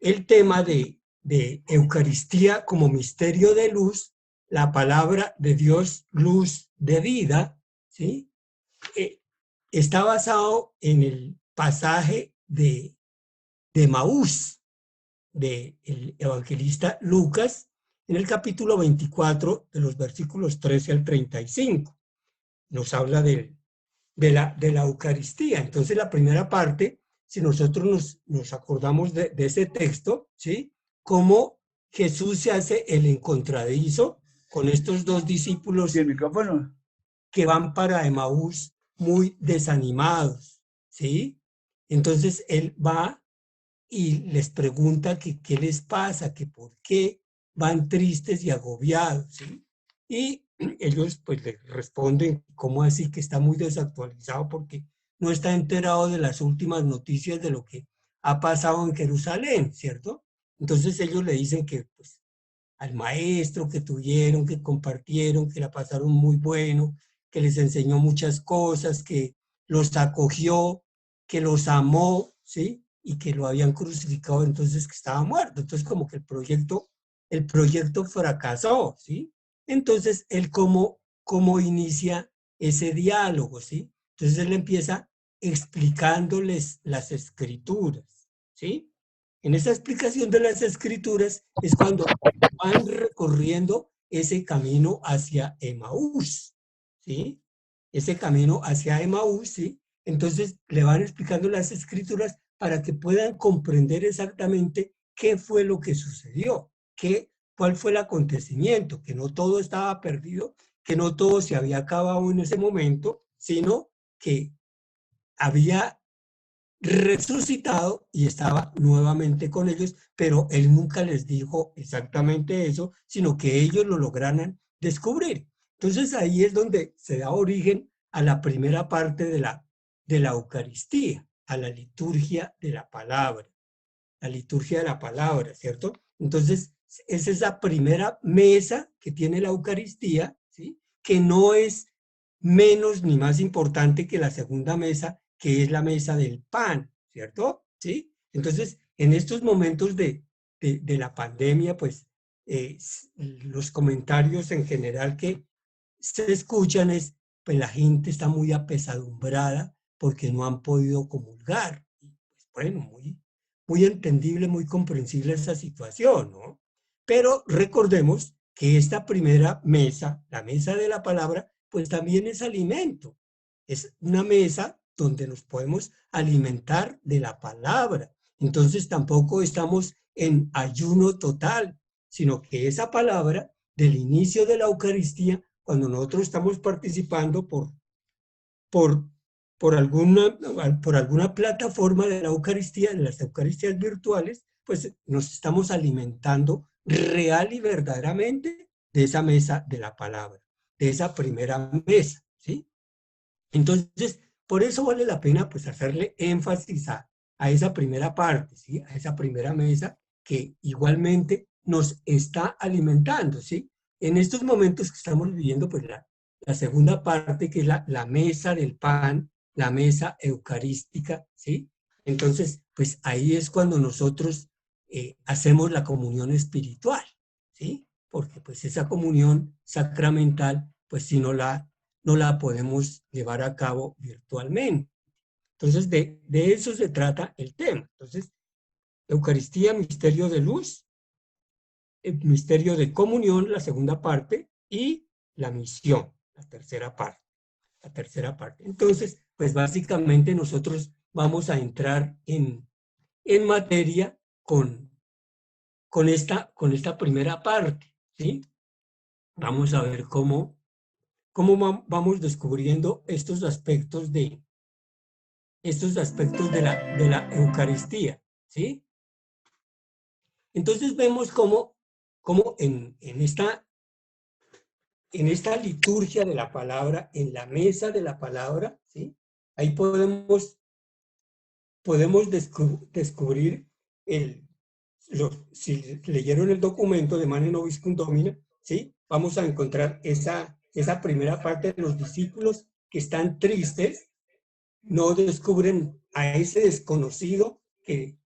el tema de Eucaristía como misterio de luz, la palabra de Dios, luz de vida, ¿sí? Está basado en el pasaje de Maús, del evangelista Lucas, en el capítulo 24, de los versículos 13 al 35. Nos habla de la Eucaristía. Entonces, la primera parte, si nosotros nos acordamos de ese texto, ¿sí? Cómo Jesús se hace el encontradizo con estos dos discípulos ¿Y el micrófono? que van para Emaús muy desanimados, ¿sí? Entonces, él va y les pregunta que qué les pasa, que por qué van tristes y agobiados, ¿sí? Y ellos pues le responden, ¿cómo así que está muy desactualizado? Porque no está enterado de las últimas noticias de lo que ha pasado en Jerusalén, ¿cierto? Entonces ellos le dicen que pues al maestro que tuvieron, que compartieron, que la pasaron muy bueno, que les enseñó muchas cosas, que los acogió, que los amó, ¿sí? Y que lo habían crucificado, entonces que estaba muerto. Entonces como que el proyecto fracasó, ¿sí? Entonces él cómo inicia ese diálogo, ¿sí? Entonces él empieza explicándoles las escrituras, ¿sí? En esa explicación de las escrituras es cuando van recorriendo ese camino hacia Emaús, ¿sí? Ese camino hacia Emaús, ¿sí? Entonces le van explicando las escrituras para que puedan comprender exactamente qué fue lo que sucedió, cuál fue el acontecimiento, que no todo estaba perdido, que no todo se había acabado en ese momento, sino que había resucitado y estaba nuevamente con ellos, pero él nunca les dijo exactamente eso, sino que ellos lo lograran descubrir. Entonces ahí es donde se da origen a la primera parte de la Eucaristía, a la liturgia de la liturgia de la palabra, ¿cierto? Entonces es esa primera mesa que tiene la Eucaristía, ¿sí? Que no es menos ni más importante que la segunda mesa, que es la mesa del pan, ¿cierto? ¿Sí? Entonces, en estos momentos de la pandemia, pues los comentarios en general que se escuchan es, pues la gente está muy apesadumbrada porque no han podido comulgar. Y, pues, bueno, muy entendible, muy comprensible esa situación, ¿no? Pero recordemos que esta primera mesa, la mesa de la palabra, pues también es alimento. Es una mesa donde nos podemos alimentar de la palabra. Entonces tampoco estamos en ayuno total, sino que esa palabra del inicio de la Eucaristía, cuando nosotros estamos participando por, por alguna plataforma de la Eucaristía, de las Eucaristías virtuales, pues nos estamos alimentando real y verdaderamente de esa mesa de la palabra, de esa primera mesa, ¿sí? Entonces, por eso vale la pena pues hacerle énfasis a esa primera parte, ¿sí? A esa primera mesa que igualmente nos está alimentando, ¿sí? En estos momentos que estamos viviendo, pues la segunda parte, que es la mesa del pan, la mesa eucarística, ¿sí? Entonces, pues ahí es cuando nosotros hacemos la comunión espiritual, ¿sí? Porque pues esa comunión sacramental, pues si no la podemos llevar a cabo virtualmente. Entonces, de eso se trata el tema. Entonces, Eucaristía, misterio de luz, el misterio de comunión, la segunda parte, y la misión, la tercera parte. La tercera parte. Entonces, pues básicamente nosotros vamos a entrar en materia con esta primera parte, ¿sí? Vamos a ver cómo vamos descubriendo estos aspectos de la Eucaristía, ¿sí? Entonces vemos cómo en esta liturgia de la palabra, en la mesa de la palabra, ¿sí? Ahí podemos descubrir si leyeron el documento de Mane Nobiscum Domina, ¿sí? Vamos a encontrar esa primera parte de los discípulos que están tristes, no descubren a ese desconocido que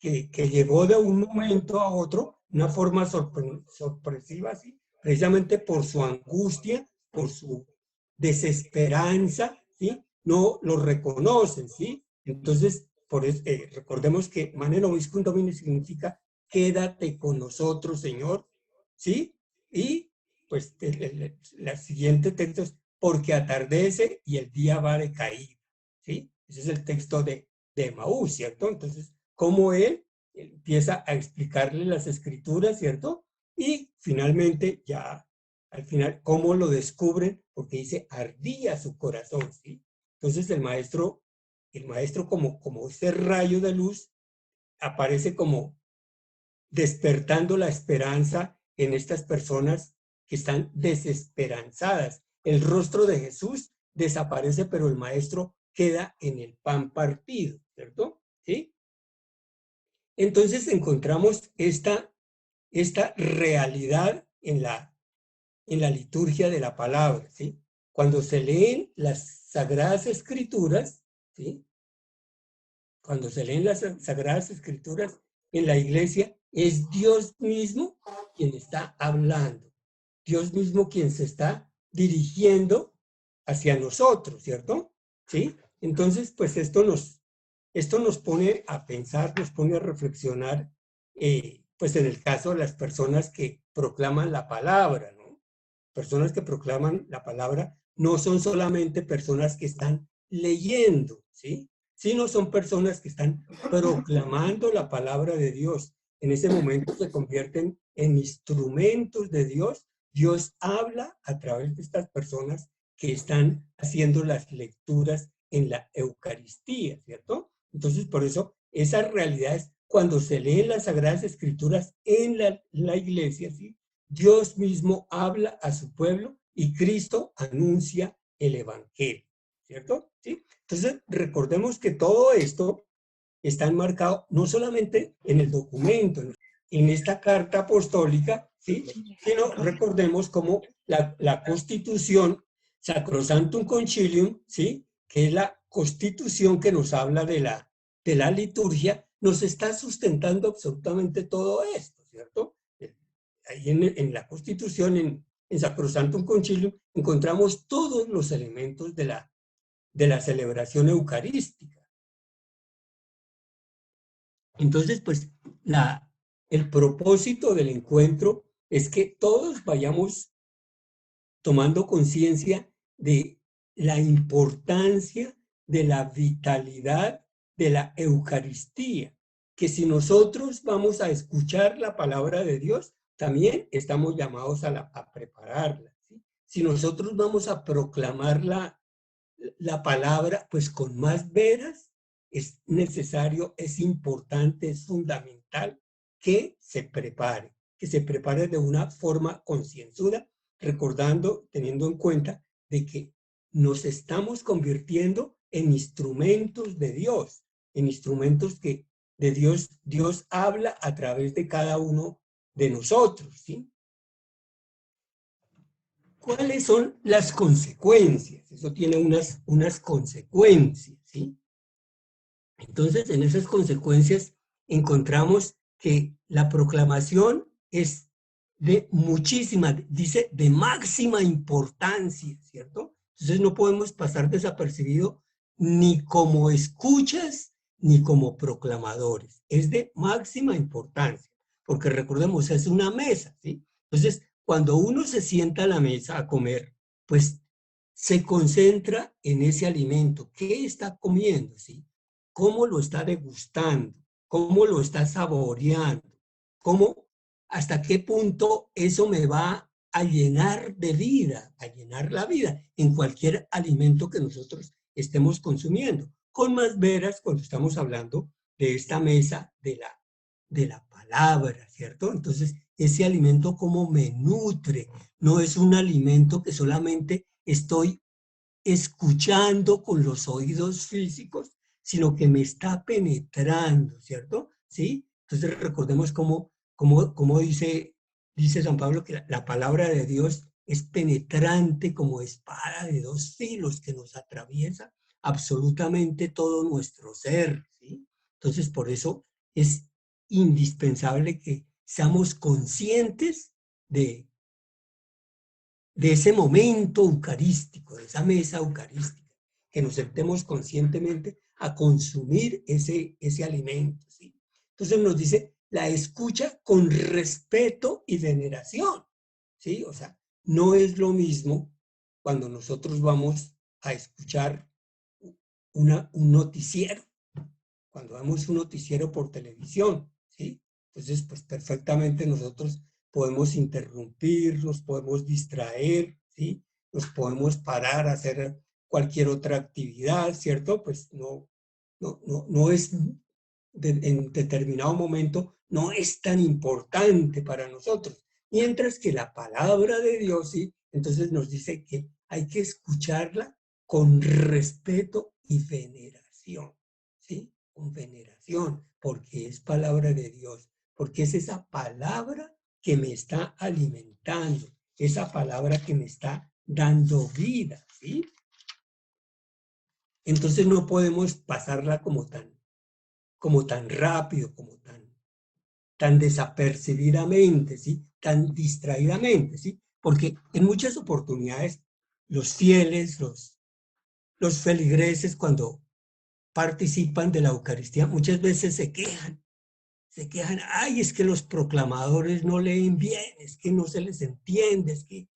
que llegó de un momento a otro, una forma sorpresiva, ¿sí? Precisamente por su angustia, por su desesperanza, ¿sí? No lo reconocen, ¿sí? Entonces, por eso, recordemos que Mane Nobiscum Domini significa quédate con nosotros, Señor, ¿sí? Y pues la siguiente texto es porque atardece y el día va de caída, ¿sí? Ese es el texto de Maús, ¿cierto? Entonces, cómo él empieza a explicarle las escrituras, ¿cierto? Y finalmente ya, al final, cómo lo descubren, porque dice, ardía su corazón, ¿sí? Entonces el maestro como ese rayo de luz, aparece como despertando la esperanza en estas personas que están desesperanzadas. El rostro de Jesús desaparece, pero el maestro queda en el pan partido, ¿cierto? ¿Sí? Entonces encontramos esta realidad en la liturgia de la palabra, ¿sí? Cuando se leen las Sagradas Escrituras, ¿sí? Cuando se leen las Sagradas Escrituras en la iglesia, es Dios mismo quien está hablando, Dios mismo quien se está dirigiendo hacia nosotros, ¿cierto? ¿Sí? Entonces, pues esto nos pone a pensar, nos pone a reflexionar, pues en el caso de las personas que proclaman la palabra, ¿no? Personas que proclaman la palabra no son solamente personas que están leyendo, ¿sí? Sino son personas que están proclamando la palabra de Dios. En ese momento se convierten en instrumentos de Dios. Dios habla a través de estas personas que están haciendo las lecturas en la Eucaristía, ¿cierto? Entonces, por eso, esas realidades, cuando se leen las Sagradas Escrituras en la iglesia, ¿sí? Dios mismo habla a su pueblo y Cristo anuncia el Evangelio, ¿cierto? ¿Sí? Entonces, recordemos que todo esto está enmarcado no solamente en el documento, en esta carta apostólica, ¿sí? Sino recordemos como la Constitución Sacrosanctum Concilium, ¿sí? Que es la Constitución que nos habla de la liturgia, nos está sustentando absolutamente todo esto, ¿cierto? Ahí en la Constitución, en Sacrosanctum Concilium, encontramos todos los elementos de la celebración eucarística. Entonces, pues, el propósito del encuentro es que todos vayamos tomando conciencia de la importancia de la vitalidad de la Eucaristía, que si nosotros vamos a escuchar la palabra de Dios, también estamos llamados a prepararla, ¿sí? Si nosotros vamos a proclamar la palabra, pues con más veras, es necesario, es importante, es fundamental que se prepare de una forma concienzuda, recordando, teniendo en cuenta de que nos estamos convirtiendo en instrumentos de Dios, en instrumentos que de Dios habla a través de cada uno de nosotros, ¿sí? ¿Cuáles son las consecuencias? Eso tiene unas consecuencias, ¿sí? Entonces, en esas consecuencias encontramos que la proclamación es de muchísima, dice de máxima importancia, ¿cierto? Entonces no podemos pasar desapercibido ni como escuchas ni como proclamadores. Es de máxima importancia, porque recordemos, es una mesa, ¿sí? Entonces, cuando uno se sienta a la mesa a comer, pues se concentra en ese alimento. ¿Qué está comiendo, sí? ¿Cómo lo está degustando? ¿Cómo lo está saboreando? ¿Cómo, hasta qué punto eso me va a llenar de vida, a llenar la vida en cualquier alimento que nosotros estemos consumiendo? Con más veras cuando estamos hablando de esta mesa de la palabra, ¿cierto? Entonces, ese alimento como me nutre, no es un alimento que solamente estoy escuchando con los oídos físicos, sino que me está penetrando, ¿cierto? ¿Sí? Entonces recordemos cómo dice San Pablo que la palabra de Dios es penetrante como espada de dos filos que nos atraviesa absolutamente todo nuestro ser, ¿sí? Entonces por eso es indispensable que seamos conscientes de ese momento eucarístico, de esa mesa eucarística, que nos sentemos conscientemente a consumir ese alimento, ¿sí? Entonces nos dice la escucha con respeto y veneración, ¿sí? O sea, no es lo mismo cuando nosotros vamos a escuchar un noticiero, cuando vemos un noticiero por televisión, ¿sí? Entonces, pues perfectamente nosotros podemos interrumpirnos, podemos distraer, ¿sí? Nos podemos parar a hacer cualquier otra actividad, ¿cierto? Pues no es, en determinado momento, no es tan importante para nosotros. Mientras que la palabra de Dios, ¿sí? Entonces nos dice que hay que escucharla con respeto y veneración, ¿sí? Con veneración, porque es palabra de Dios, porque es esa palabra que me está alimentando, esa palabra que me está dando vida, ¿sí? Entonces no podemos pasarla como tan rápido, tan desapercibidamente, ¿sí? Tan distraídamente, ¿sí? Porque en muchas oportunidades los fieles, los feligreses, cuando participan de la Eucaristía, muchas veces se quejan, ay, es que los proclamadores no leen bien, es que no se les entiende, es que,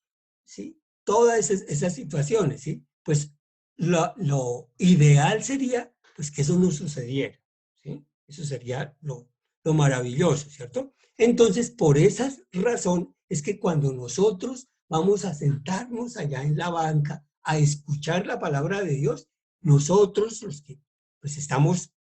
¿sí? Todas esas situaciones, ¿sí? Pues lo ideal sería, pues, que eso no sucediera, ¿sí? Eso sería lo maravilloso, ¿cierto? Entonces, por esa razón es que cuando nosotros vamos a sentarnos allá en la banca a escuchar la palabra de Dios, nosotros los que pues estamos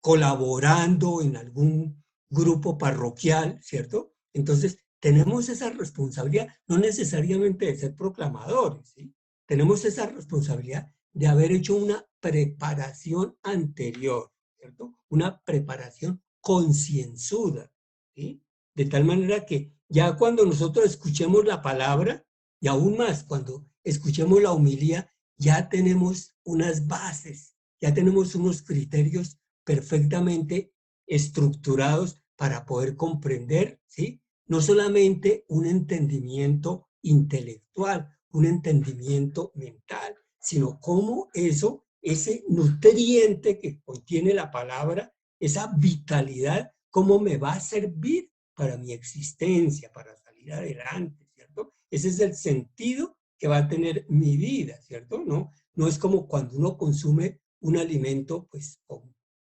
colaborando en algún grupo parroquial, ¿cierto? Entonces, tenemos esa responsabilidad, no necesariamente de ser proclamadores, ¿sí? Tenemos esa responsabilidad de haber hecho una preparación anterior, ¿cierto? Una preparación concienzuda, ¿sí? De tal manera que ya cuando nosotros escuchemos la palabra, y aún más cuando escuchemos la homilía, ya tenemos unas bases, ya tenemos unos criterios perfectamente estructurados para poder comprender, ¿sí? No solamente un entendimiento intelectual, un entendimiento mental, sino cómo eso, ese nutriente que contiene la palabra, esa vitalidad, cómo me va a servir para mi existencia, para salir adelante, ¿cierto? Ese es el sentido que va a tener mi vida, ¿cierto? No es como cuando uno consume un alimento, pues,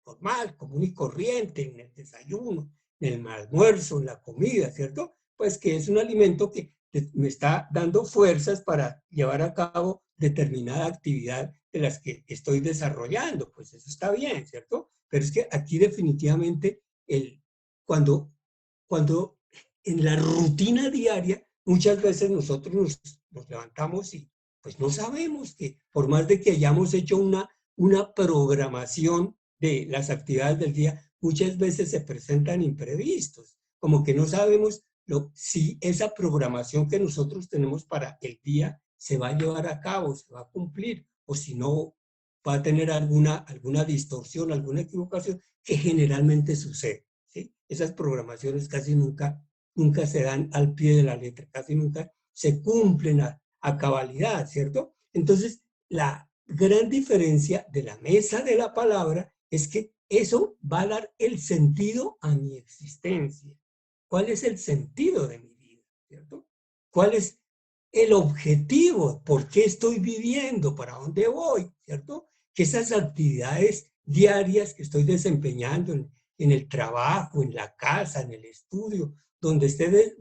normal, común y corriente, en el desayuno, en el almuerzo, en la comida, ¿cierto? Pues que es un alimento que me está dando fuerzas para llevar a cabo determinada actividad de las que estoy desarrollando, pues eso está bien, ¿cierto? Pero es que aquí definitivamente cuando, cuando en la rutina diaria, muchas veces nosotros nos levantamos y pues no sabemos que por más de que hayamos hecho una programación de las actividades del día, muchas veces se presentan imprevistos, como que no sabemos si esa programación que nosotros tenemos para el día se va a llevar a cabo, se va a cumplir, o si no, va a tener alguna distorsión, alguna equivocación, que generalmente sucede, ¿sí? Esas programaciones casi nunca se dan al pie de la letra, casi nunca se cumplen a cabalidad, ¿cierto? Entonces, la gran diferencia de la mesa de la palabra es que eso va a dar el sentido a mi existencia. ¿Cuál es el sentido de mi vida? ¿Cierto? ¿Cuál es el objetivo? ¿Por qué estoy viviendo? ¿Para dónde voy? ¿Cierto? Que esas actividades diarias que estoy desempeñando en el trabajo, en la casa, en el estudio, donde esté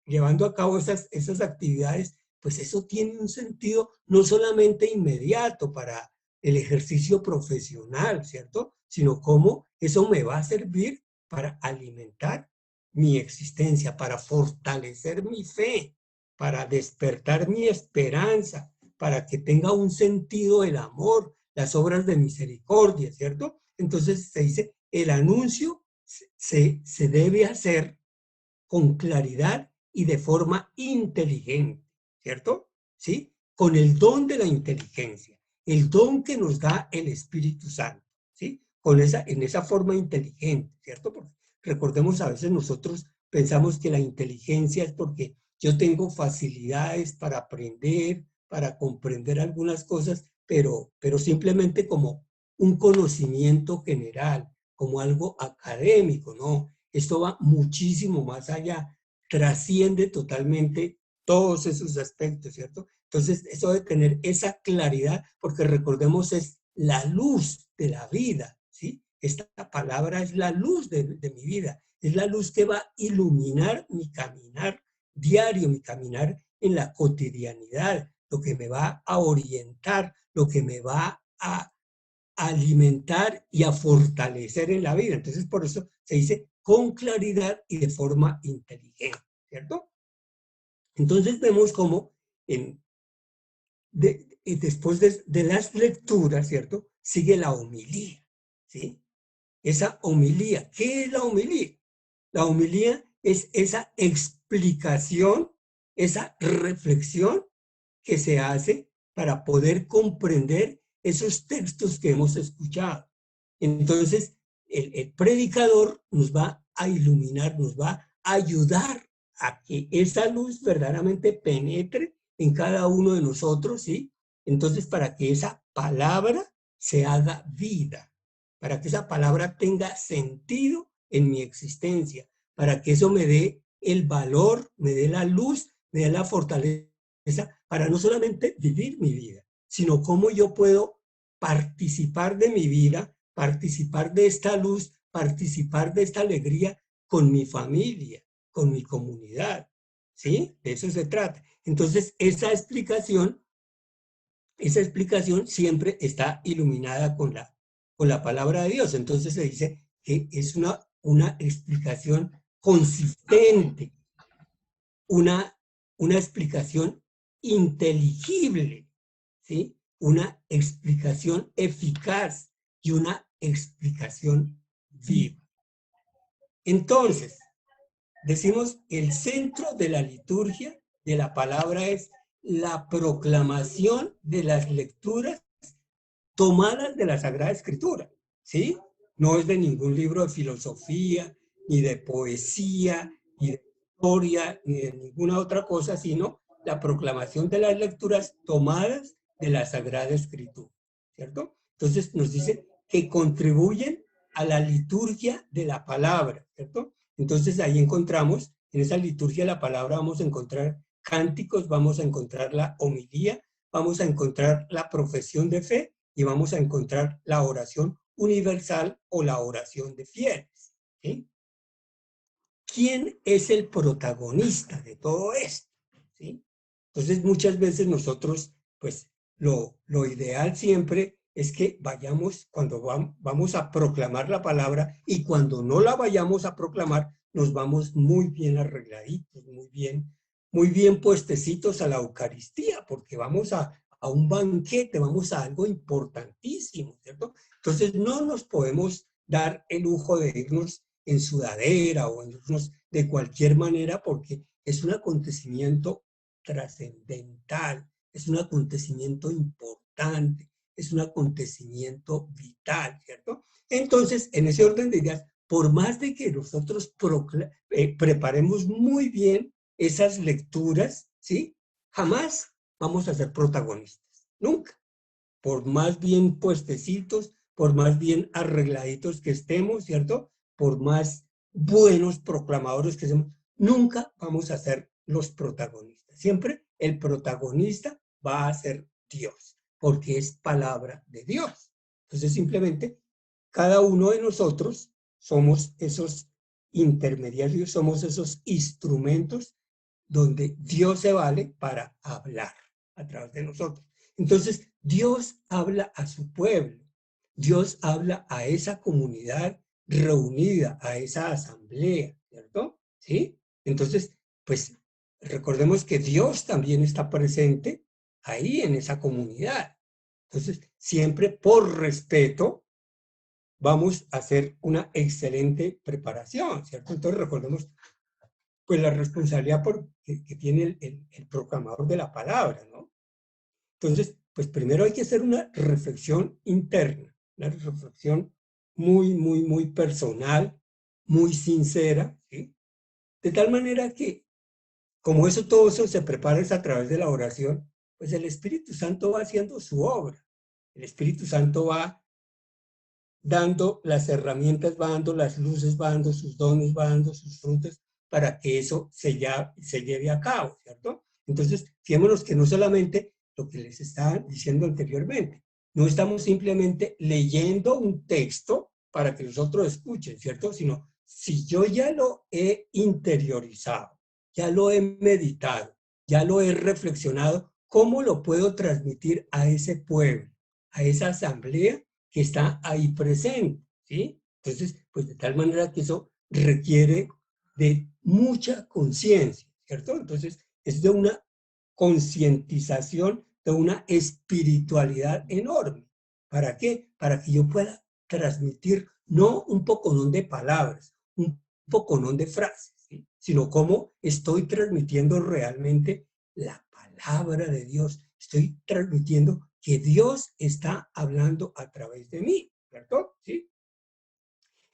llevando a cabo esas actividades, pues eso tiene un sentido no solamente inmediato para el ejercicio profesional, ¿cierto? Sino cómo eso me va a servir para alimentar mi existencia, para fortalecer mi fe, para despertar mi esperanza, para que tenga un sentido el amor, las obras de misericordia, ¿cierto? Entonces se dice, el anuncio se debe hacer con claridad y de forma inteligente, ¿cierto? ¿Sí? Con el don de la inteligencia, el don que nos da el Espíritu Santo, ¿sí? en esa forma inteligente, ¿cierto? Porque recordemos, a veces nosotros pensamos que la inteligencia es porque yo tengo facilidades para aprender, para comprender algunas cosas, pero simplemente como un conocimiento general, como algo académico, ¿no? Esto va muchísimo más allá, trasciende totalmente todos esos aspectos, ¿cierto? Entonces, eso de tener esa claridad, porque recordemos, es la luz de la vida, ¿sí? Esta palabra es la luz de mi vida, es la luz que va a iluminar mi caminar diario, mi caminar en la cotidianidad, lo que me va a orientar, lo que me va a alimentar y a fortalecer en la vida. Entonces, por eso se dice con claridad y de forma inteligente, ¿cierto? Entonces vemos cómo después de las lecturas, ¿cierto? Sigue la homilía, ¿sí? Esa homilía, ¿qué es la homilía? La homilía es esa explicación, esa reflexión que se hace para poder comprender esos textos que hemos escuchado. Entonces, el predicador nos va a iluminar, nos va a ayudar a que esa luz verdaderamente penetre en cada uno de nosotros, ¿sí? Entonces, para que esa palabra se haga vida, para que esa palabra tenga sentido en mi existencia, para que eso me dé el valor, me dé la luz, me dé la fortaleza para no solamente vivir mi vida, sino cómo yo puedo participar de mi vida, participar de esta luz, participar de esta alegría con mi familia, con mi comunidad. ¿Sí? De eso se trata. Entonces, esa explicación siempre está iluminada con la palabra de Dios. Entonces se dice que es una explicación consistente, una, una explicación inteligible, ¿sí? Una explicación eficaz y una explicación viva. Entonces, decimos, el centro de la liturgia de la palabra es la proclamación de las lecturas tomadas de la Sagrada Escritura, ¿sí? No es de ningún libro de filosofía, ni de poesía, ni de historia, ni de ninguna otra cosa, sino la proclamación de las lecturas tomadas de la Sagrada Escritura, ¿cierto? Entonces nos dice que contribuyen a la liturgia de la palabra, ¿cierto? Entonces ahí encontramos, en esa liturgia de la palabra vamos a encontrar cánticos, vamos a encontrar la homilía, vamos a encontrar la profesión de fe y vamos a encontrar la oración universal o la oración de fieles, ¿sí? ¿Quién es el protagonista de todo esto? ¿Sí? Entonces, muchas veces nosotros, pues, lo ideal siempre es que vayamos, cuando vamos a proclamar la palabra y cuando no la vayamos a proclamar, nos vamos muy bien arregladitos, muy bien puestecitos a la Eucaristía, porque vamos a un banquete, vamos a algo importantísimo, ¿cierto? Entonces, no nos podemos dar el lujo de irnos en sudadera o en irnos de cualquier manera, porque es un acontecimiento trascendental, es un acontecimiento importante, es un acontecimiento vital, ¿cierto? Entonces, en ese orden de ideas, por más de que nosotros preparemos muy bien esas lecturas, ¿sí? Jamás vamos a ser protagonistas, nunca. Por más bien puestecitos, por más bien arregladitos que estemos, ¿cierto? Por más buenos proclamadores que seamos, nunca vamos a ser los protagonistas. Siempre el protagonista va a ser Dios, porque es palabra de Dios. Entonces, simplemente, cada uno de nosotros somos esos intermediarios, somos esos instrumentos donde Dios se vale para hablar a través de nosotros. Entonces, Dios habla a su pueblo, Dios habla a esa comunidad reunida, a esa asamblea, ¿cierto? ¿Sí? Entonces, pues recordemos que Dios también está presente ahí en esa comunidad. Entonces, siempre por respeto vamos a hacer una excelente preparación, ¿cierto? Entonces, recordemos pues la responsabilidad que tiene el proclamador de la palabra, ¿no? Entonces, pues primero hay que hacer una reflexión interna, una reflexión muy personal, muy sincera, ¿sí? De tal manera que, como eso, todo eso se prepara es a través de la oración, pues el Espíritu Santo va haciendo su obra. El Espíritu Santo va dando las herramientas, va dando las luces, va dando sus dones, va dando sus frutos para que eso se lleve a cabo, ¿cierto? Entonces, fijémonos que no solamente lo que les estaba diciendo anteriormente, no estamos simplemente leyendo un texto para que los otros escuchen, ¿cierto? Sino, si yo ya lo he interiorizado, ya lo he meditado, ya lo he reflexionado, ¿cómo lo puedo transmitir a ese pueblo, a esa asamblea que está ahí presente, ¿sí? Entonces, pues de tal manera que eso requiere de mucha conciencia, ¿cierto? Entonces, es de una concientización, de una espiritualidad enorme. ¿Para qué? Para que yo pueda transmitir no un poconón de palabras, un poconón de frases, ¿sí? Sino cómo estoy transmitiendo realmente la palabra de Dios. Estoy transmitiendo que Dios está hablando a través de mí, ¿cierto? ¿Sí?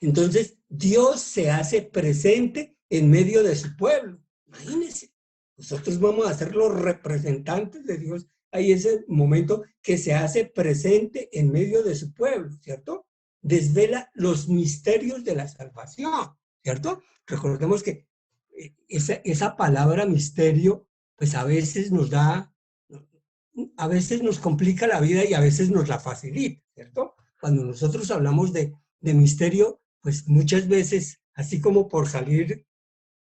Entonces, Dios se hace presente en medio de su pueblo. Imagínense, nosotros vamos a ser los representantes de Dios. Hay ese momento que se hace presente en medio de su pueblo, ¿cierto? Desvela los misterios de la salvación, ¿cierto? Recordemos que esa palabra misterio, pues a veces nos complica la vida y a veces nos la facilita, ¿cierto? Cuando nosotros hablamos de misterio, pues muchas veces, así como por salir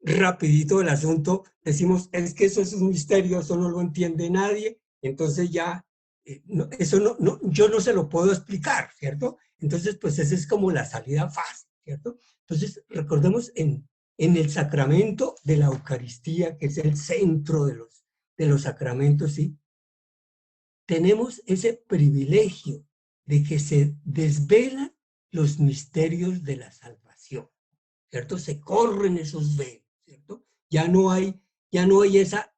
rapidito del asunto, decimos, es que eso es un misterio, eso no lo entiende nadie, entonces ya, eso yo no se lo puedo explicar, ¿cierto? Entonces, pues esa es como la salida fácil, ¿cierto? Entonces, recordemos en el sacramento de la Eucaristía, que es el centro de los sacramentos, ¿sí? Tenemos ese privilegio de que se desvelan los misterios de la salvación, ¿cierto? Se corren esos velos, ¿cierto? Ya no hay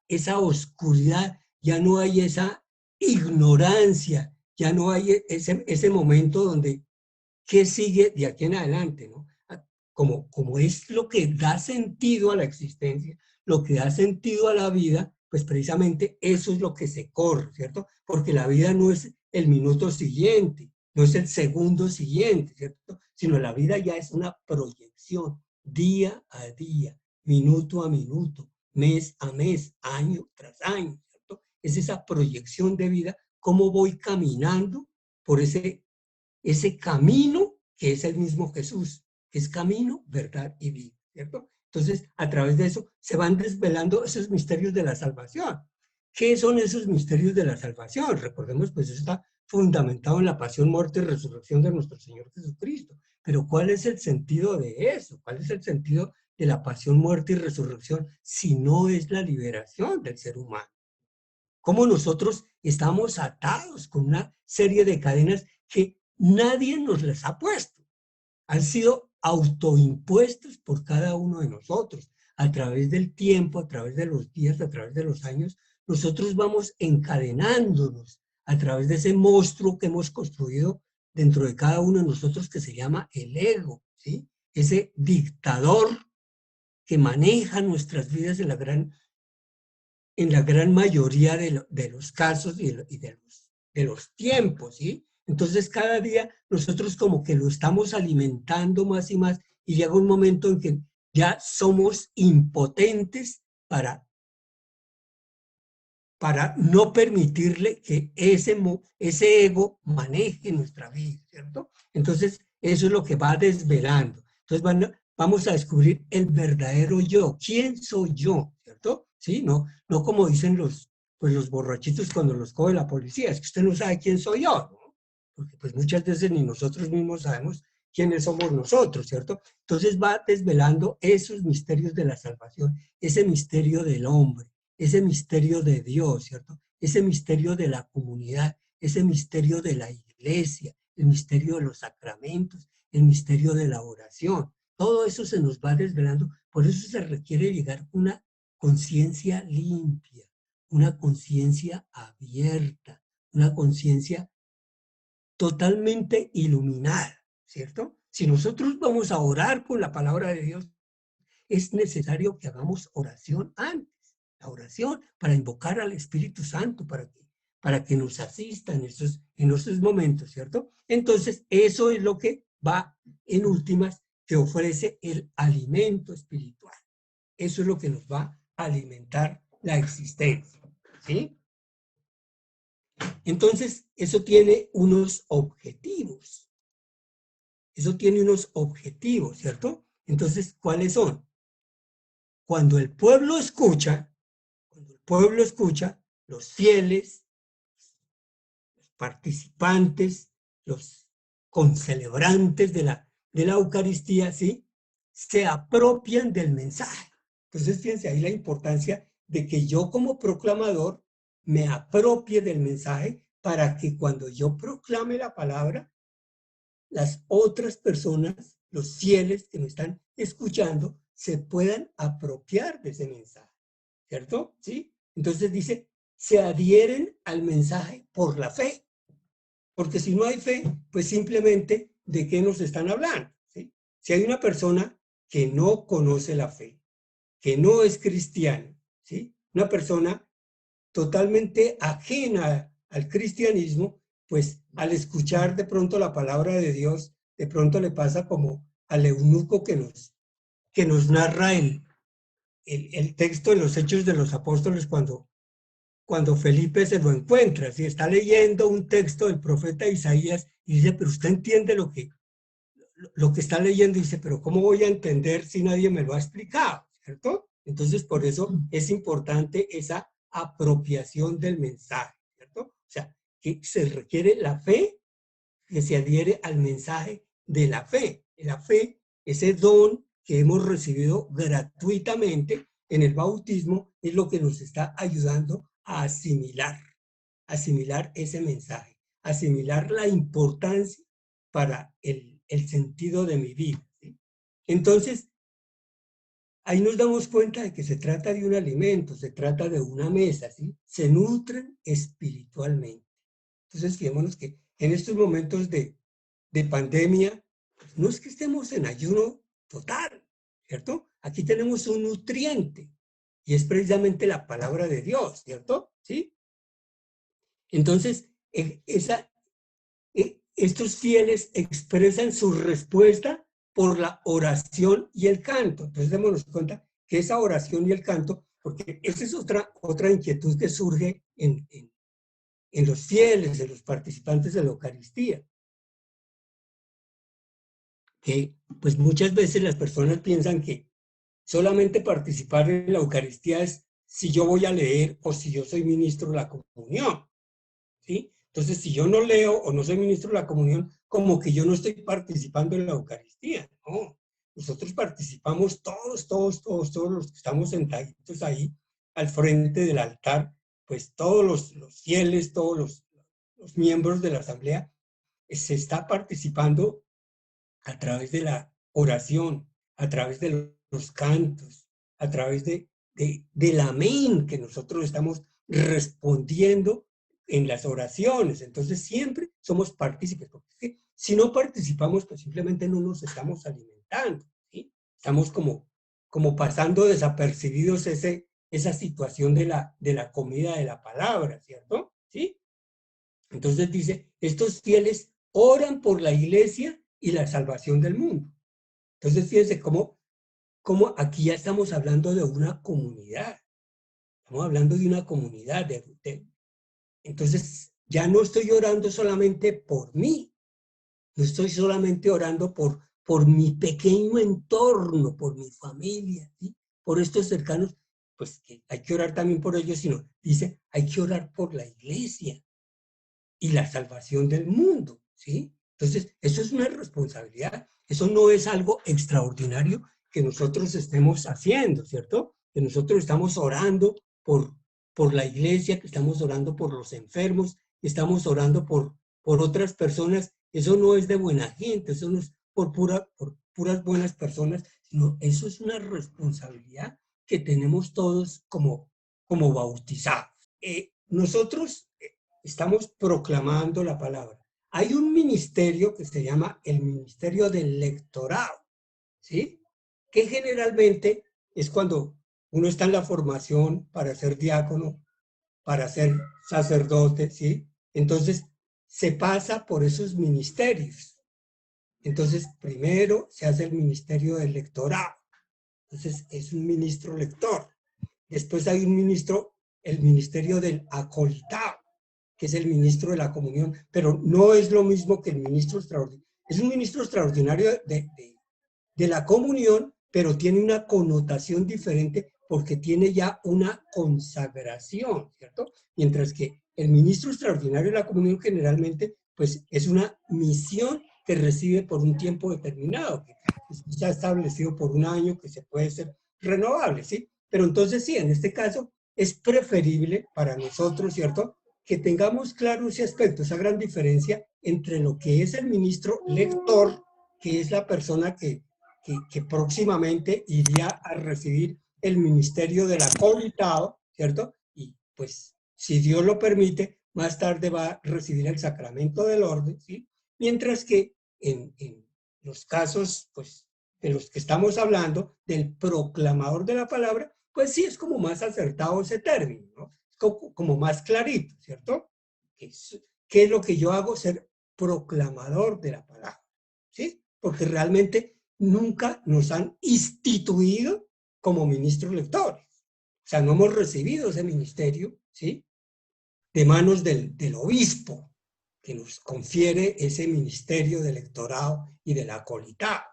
esa oscuridad, ya no hay esa ignorancia, ya no hay ese momento donde, ¿qué sigue de aquí en adelante, no? Como es lo que da sentido a la existencia, lo que da sentido a la vida, pues precisamente eso es lo que se corre, ¿cierto? Porque la vida no es el minuto siguiente, no es el segundo siguiente, ¿cierto? Sino la vida ya es una proyección, día a día, minuto a minuto, mes a mes, año tras año, ¿cierto? Es esa proyección de vida, cómo voy caminando por ese camino que es el mismo Jesús, que es camino, verdad y vida, ¿cierto? Entonces, a través de eso se van desvelando esos misterios de la salvación. ¿Qué son esos misterios de la salvación? Recordemos, pues eso está fundamentado en la pasión, muerte y resurrección de nuestro Señor Jesucristo. Pero ¿cuál es el sentido de eso? ¿Cuál es el sentido de la pasión, muerte y resurrección si no es la liberación del ser humano? Cómo nosotros estamos atados con una serie de cadenas que nadie nos las ha puesto. Han sido autoimpuestos por cada uno de nosotros. A través del tiempo, a través de los días, a través de los años, nosotros vamos encadenándonos a través de ese monstruo que hemos construido dentro de cada uno de nosotros que se llama el ego, ¿sí? Ese dictador que maneja nuestras vidas en la gran mayoría de los casos y de los tiempos, ¿sí? Entonces cada día nosotros como que lo estamos alimentando más y más y llega un momento en que ya somos impotentes para no permitirle que ese ego maneje nuestra vida, ¿cierto? Entonces, eso es lo que va desvelando. Entonces, vamos a descubrir el verdadero yo. ¿Quién soy yo? ¿Cierto? Sí, no como dicen pues los borrachitos cuando los coge la policía, es que usted no sabe quién soy yo, ¿no? Porque pues muchas veces ni nosotros mismos sabemos quiénes somos nosotros, ¿cierto? Entonces va desvelando esos misterios de la salvación, ese misterio del hombre, ese misterio de Dios, ¿cierto? Ese misterio de la comunidad, ese misterio de la iglesia, el misterio de los sacramentos, el misterio de la oración. Todo eso se nos va desvelando. Por eso se requiere llegar a una conciencia limpia, una conciencia abierta, una conciencia totalmente iluminada, ¿cierto? Si nosotros vamos a orar con la palabra de Dios, es necesario que hagamos oración antes, la oración para invocar al Espíritu Santo, para que nos asista en esos momentos, ¿cierto? Entonces, eso es lo que va, en últimas, que ofrece el alimento espiritual. Eso es lo que nos va a alimentar la existencia, ¿sí? Entonces, eso tiene unos objetivos. Eso tiene unos objetivos, ¿cierto? Entonces, ¿cuáles son? Cuando el pueblo escucha, los fieles, los participantes, los concelebrantes de la Eucaristía, ¿sí? Se apropian del mensaje. Entonces, fíjense ahí la importancia de que yo como proclamador me apropie del mensaje para que cuando yo proclame la palabra, las otras personas, los fieles que me están escuchando, se puedan apropiar de ese mensaje, ¿cierto? ¿Sí? Entonces dice, se adhieren al mensaje por la fe, porque si no hay fe, pues simplemente, ¿de qué nos están hablando? ¿Sí? Si hay una persona que no conoce la fe, que no es cristiano, ¿sí? Una persona totalmente ajena al cristianismo, pues al escuchar de pronto la palabra de Dios, de pronto le pasa como al eunuco que nos narra el texto de los Hechos de los Apóstoles cuando Felipe se lo encuentra, si está leyendo un texto del profeta Isaías y dice, pero usted entiende lo que está leyendo, y dice, pero ¿cómo voy a entender si nadie me lo ha explicado? ¿Cierto? Entonces, por eso es importante esa apropiación del mensaje, ¿cierto? O sea, que se requiere la fe que se adhiere al mensaje de la fe. La fe, ese don que hemos recibido gratuitamente en el bautismo, es lo que nos está ayudando a asimilar ese mensaje, asimilar la importancia para el sentido de mi vida, ¿sí? Entonces, ahí nos damos cuenta de que se trata de un alimento, se trata de una mesa, ¿sí? Se nutren espiritualmente. Entonces, fijémonos que en estos momentos de pandemia, pues no es que estemos en ayuno total, ¿cierto? Aquí tenemos un nutriente y es precisamente la palabra de Dios, ¿cierto? ¿Sí? Entonces, estos fieles expresan su respuesta por la oración y el canto. Entonces, démonos cuenta que esa oración y el canto, porque esa es otra inquietud que surge en los fieles, en los participantes de la Eucaristía, que pues muchas veces las personas piensan que solamente participar en la Eucaristía es si yo voy a leer o si yo soy ministro de la comunión, ¿sí? Entonces, si yo no leo o no soy ministro de la comunión, como que yo no estoy participando en la Eucaristía, ¿no? Nosotros participamos todos los que estamos sentaditos ahí al frente del altar, pues todos los fieles, los miembros de la asamblea, se está participando a través de la oración, a través de los cantos, a través del amén que nosotros estamos respondiendo en las oraciones. Entonces siempre somos partícipes, porque si no participamos, pues simplemente no nos estamos alimentando, ¿sí? Estamos como pasando desapercibidos esa situación de la comida de la palabra, ¿cierto? ¿Sí? Entonces dice, estos fieles oran por la iglesia y la salvación del mundo. Entonces fíjense cómo aquí ya estamos hablando de una comunidad. Estamos hablando de una comunidad. Entonces ya no estoy orando solamente por mí, no estoy solamente orando por mi pequeño entorno, por mi familia, ¿sí? Por estos cercanos, pues que hay que orar también por ellos, sino dice, hay que orar por la iglesia y la salvación del mundo, ¿sí? Entonces, eso es una responsabilidad, eso no es algo extraordinario que nosotros estemos haciendo, ¿cierto? Que nosotros estamos orando por la iglesia, que estamos orando por los enfermos, que estamos orando por otras personas, eso no es de buena gente, eso no es por puras buenas personas, sino eso es una responsabilidad que tenemos todos como bautizados. Nosotros estamos proclamando la palabra. hay un ministerio que se llama el Ministerio del Lectorado, ¿sí? Que generalmente es cuando uno está en la formación para ser diácono, para ser sacerdote, ¿sí? Entonces, se pasa por esos ministerios. Entonces, primero se hace el ministerio del lectorado. Entonces, es un ministro lector. Después hay un ministro, el ministerio del acolitado, que es el ministro de la comunión, pero no es lo mismo que el ministro extraordinario. Es un ministro extraordinario de la comunión, pero tiene una connotación diferente porque tiene ya una consagración, ¿cierto? Mientras que el ministro extraordinario de la comunión generalmente, pues es una misión que recibe por un tiempo determinado, que está establecido por un año, que se puede ser renovable, ¿sí? Pero entonces sí, en este caso es preferible para nosotros, ¿cierto? Que tengamos claro ese aspecto, esa gran diferencia entre lo que es el ministro lector, que es la persona que próximamente iría a recibir el ministerio del acolitado, ¿cierto? Y pues, si Dios lo permite, más tarde va a recibir el sacramento del orden, ¿sí? Mientras que en los casos, pues, de los que estamos hablando, del proclamador de la palabra, pues sí es como más acertado ese término, ¿no? Como más clarito, ¿cierto? ¿Qué es lo que yo hago? Ser proclamador de la palabra, ¿sí? Porque realmente nunca nos han instituido como ministros lectores. O sea, no hemos recibido ese ministerio, ¿sí? De manos del obispo, que nos confiere ese ministerio de lectorado y del acolitado,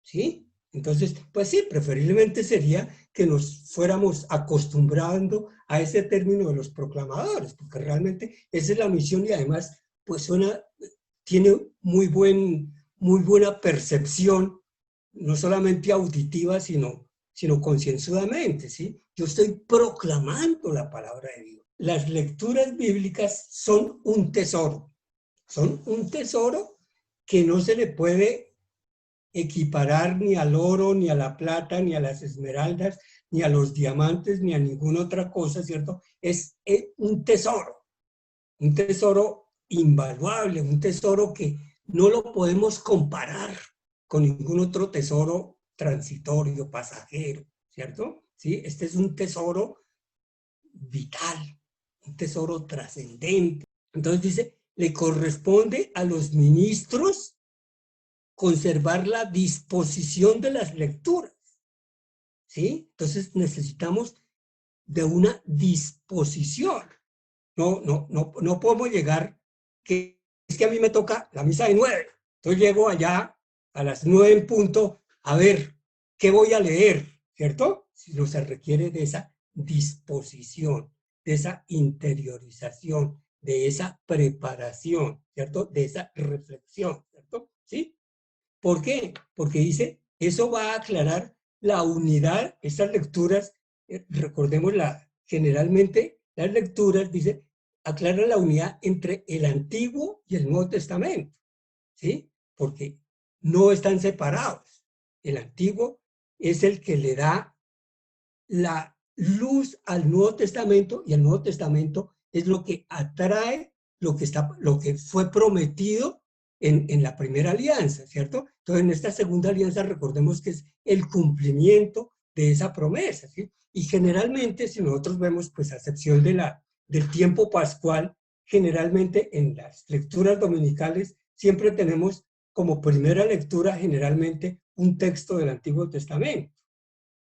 ¿sí? Entonces, pues sí, preferiblemente sería que nos fuéramos acostumbrando a ese término de los proclamadores, porque realmente esa es la misión y además, pues suena, tiene muy buena percepción, no solamente auditiva, sino concienzudamente, ¿sí? Yo estoy proclamando la palabra de Dios. Las lecturas bíblicas son un tesoro que no se le puede equiparar ni al oro, ni a la plata, ni a las esmeraldas, ni a los diamantes, ni a ninguna otra cosa, ¿cierto? Es un tesoro invaluable, un tesoro que no lo podemos comparar con ningún otro tesoro transitorio, pasajero, ¿cierto? ¿Sí? Este es un tesoro vital, un tesoro trascendente. Entonces dice, le corresponde a los ministros conservar la disposición de las lecturas, ¿sí? Entonces necesitamos de una disposición. No podemos llegar, que es que a mí me toca la misa de 9. Entonces llego allá a las 9 en punto a ver qué voy a leer, ¿cierto? Si no se requiere de esa disposición, de esa interiorización, de esa preparación, ¿cierto? De esa reflexión, ¿cierto? ¿Sí? ¿Por qué? Porque dice, eso va a aclarar la unidad, estas lecturas, recordemos generalmente las lecturas, dice, aclara la unidad entre el Antiguo y el Nuevo Testamento, ¿sí? Porque no están separados. El Antiguo es el que le da la luz al Nuevo Testamento y el Nuevo Testamento es lo que atrae lo que fue prometido en la primera alianza, ¿cierto? Entonces, en esta segunda alianza, recordemos que es el cumplimiento de esa promesa, ¿sí? Y generalmente, si nosotros vemos, pues, a excepción del tiempo pascual, generalmente en las lecturas dominicales siempre tenemos como primera lectura generalmente un texto del Antiguo Testamento.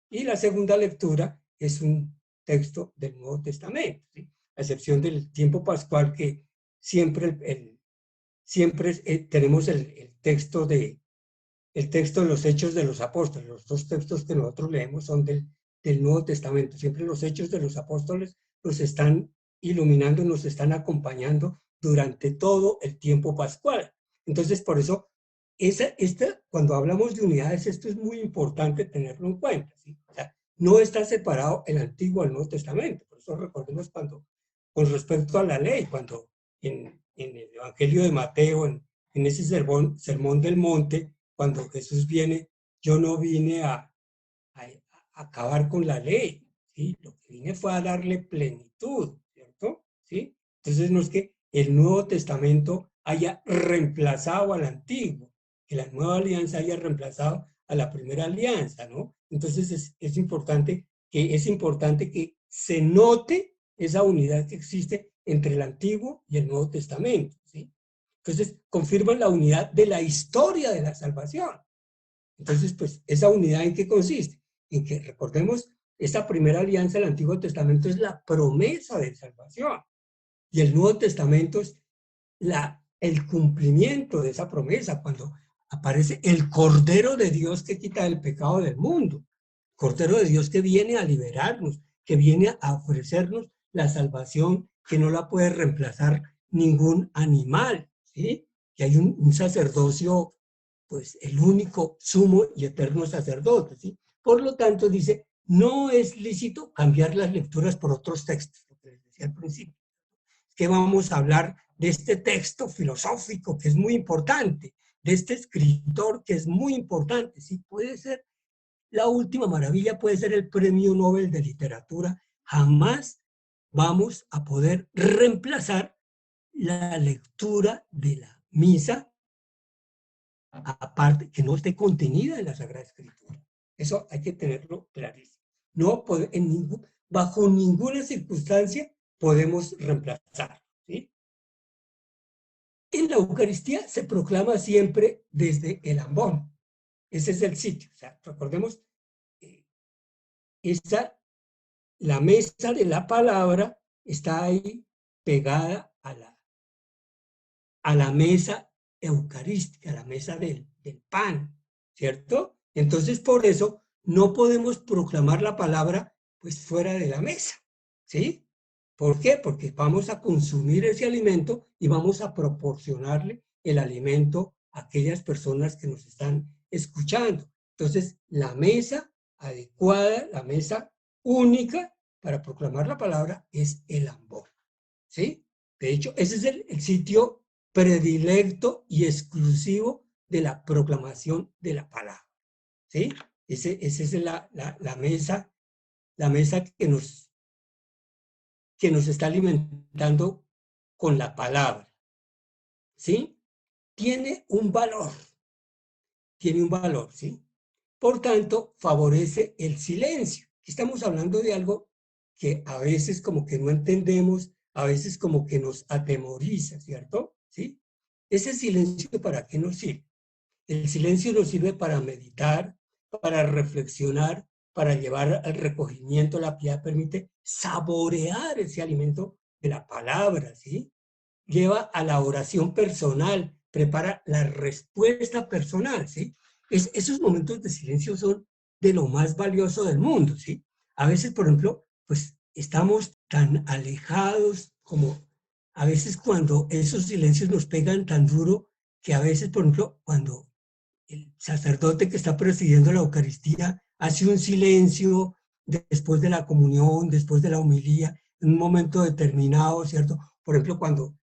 Y la segunda lectura es un texto del Nuevo Testamento, ¿sí? A excepción del tiempo pascual que siempre, siempre tenemos el texto de los Hechos de los Apóstoles. Los dos textos que nosotros leemos son del Nuevo Testamento. Siempre los Hechos de los Apóstoles nos están iluminando, nos están acompañando durante todo el tiempo pascual. Entonces, por eso, cuando hablamos de unidades, esto es muy importante tenerlo en cuenta, ¿sí? O sea, no está separado el Antiguo al Nuevo Testamento. Por eso recordemos con respecto a la ley, cuando en el Evangelio de Mateo, en ese sermón del monte, cuando Jesús viene, yo no vine a acabar con la ley, ¿sí? Lo que vine fue a darle plenitud, ¿cierto? ¿Sí? Entonces no es que el Nuevo Testamento haya reemplazado al antiguo, que la nueva alianza haya reemplazado a la primera alianza, ¿no? Entonces es importante que se note esa unidad que existe entre el Antiguo y el Nuevo Testamento, ¿sí? Entonces, confirman la unidad de la historia de la salvación. Entonces, pues, ¿esa unidad en qué consiste? En que, recordemos, esa primera alianza del Antiguo Testamento es la promesa de salvación y el Nuevo Testamento es el cumplimiento de esa promesa, cuando aparece el Cordero de Dios que quita el pecado del mundo, Cordero de Dios que viene a liberarnos, que viene a ofrecernos la salvación que no la puede reemplazar ningún animal, ¿sí? Que hay un sacerdocio, pues el único sumo y eterno sacerdote, ¿sí? Por lo tanto, dice, no es lícito cambiar las lecturas por otros textos, lo que les decía al principio, que vamos a hablar de este texto filosófico que es muy importante, de este escritor que es muy importante, sí, puede ser la última maravilla, puede ser el premio Nobel de literatura, jamás vamos a poder reemplazar la lectura de la misa, aparte que no esté contenida en la Sagrada Escritura. Eso hay que tenerlo clarísimo. No puede, bajo ninguna circunstancia podemos reemplazar, ¿sí? En la Eucaristía se proclama siempre desde el ambón. Ese es el sitio. O sea, recordemos, eh, esa, la mesa de la palabra está ahí pegada a la mesa eucarística, a la mesa del pan, ¿cierto? Entonces, por eso no podemos proclamar la palabra pues fuera de la mesa, ¿sí? ¿Por qué? Porque vamos a consumir ese alimento y vamos a proporcionarle el alimento a aquellas personas que nos están escuchando. Entonces, la mesa adecuada, la mesa única para proclamar la palabra es el ambón, ¿sí? De hecho, ese es el sitio predilecto y exclusivo de la proclamación de la palabra, ¿sí? Esa es la mesa que nos está alimentando con la palabra, ¿sí? Tiene un valor, ¿sí? Por tanto, favorece el silencio. Estamos hablando de algo que a veces como que no entendemos, a veces como que nos atemoriza, ¿cierto? ¿Sí? Ese silencio, ¿para qué nos sirve? El silencio nos sirve para meditar, para reflexionar, para llevar al recogimiento. La piedad permite saborear ese alimento de la palabra, ¿sí? Lleva a la oración personal, prepara la respuesta personal, ¿sí? Esos momentos de silencio son de lo más valioso del mundo, ¿sí? A veces, por ejemplo, pues estamos tan alejados como a veces cuando esos silencios nos pegan tan duro que a veces, por ejemplo, cuando el sacerdote que está presidiendo la Eucaristía hace un silencio después de la comunión, después de la homilía, en un momento determinado, ¿cierto? Por ejemplo, cuando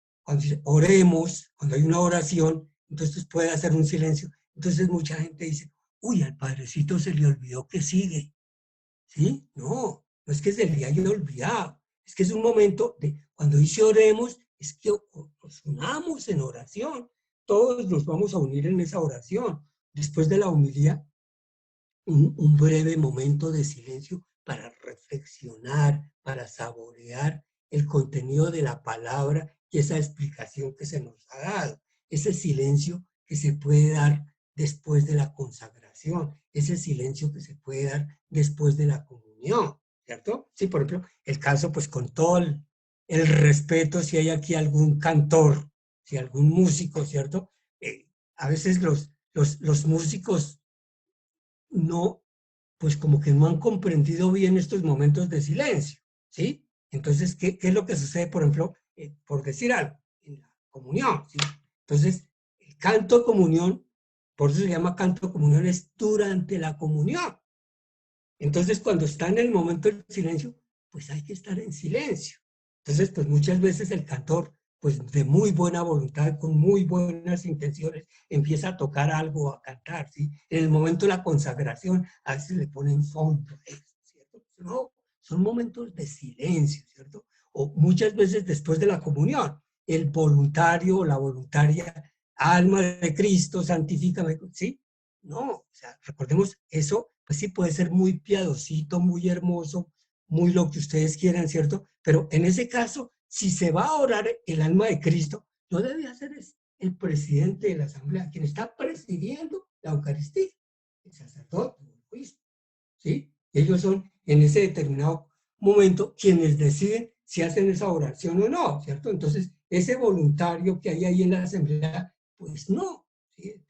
oremos, cuando hay una oración, entonces puede hacer un silencio. Entonces mucha gente dice, uy, al padrecito se le olvidó que sigue, ¿sí? No, no es que se le haya olvidado, es que es un momento de, cuando dice oremos, es que nos unamos en oración, todos nos vamos a unir en esa oración. Después de la homilía, un breve momento de silencio para reflexionar, para saborear el contenido de la palabra y esa explicación que se nos ha dado. Ese silencio que se puede dar después de la consagración, ese silencio que se puede dar después de la comunión, ¿cierto? Sí, por ejemplo, el caso, pues con todo el respeto, si hay aquí algún cantor, si algún músico, ¿cierto? A veces los músicos no, pues como que no han comprendido bien estos momentos de silencio, ¿sí? Entonces, ¿qué es lo que sucede, por ejemplo, por decir algo, en la comunión, ¿sí? Entonces, el canto de comunión, por eso se llama canto de comunión, es durante la comunión. Entonces, cuando está en el momento del silencio, pues hay que estar en silencio. Entonces, pues muchas veces el cantor, pues de muy buena voluntad, con muy buenas intenciones, empieza a tocar algo, a cantar, ¿sí? En el momento de la consagración, a veces le ponen fondo, ¿cierto? No, son momentos de silencio, ¿cierto? O muchas veces después de la comunión. el voluntario o la voluntaria, alma de Cristo, santifícame, ¿sí? No, o sea, recordemos, eso pues sí puede ser muy piadosito, muy hermoso, muy lo que ustedes quieran, ¿cierto? Pero en ese caso, si se va a orar el alma de Cristo, no debe hacer es el presidente de la asamblea, quien está presidiendo la Eucaristía, el sacerdote, el juicio, ¿sí? Ellos son en ese determinado momento quienes deciden si hacen esa oración o no, ¿cierto? Entonces, ese voluntario que hay ahí en la asamblea, pues no, ¿sí?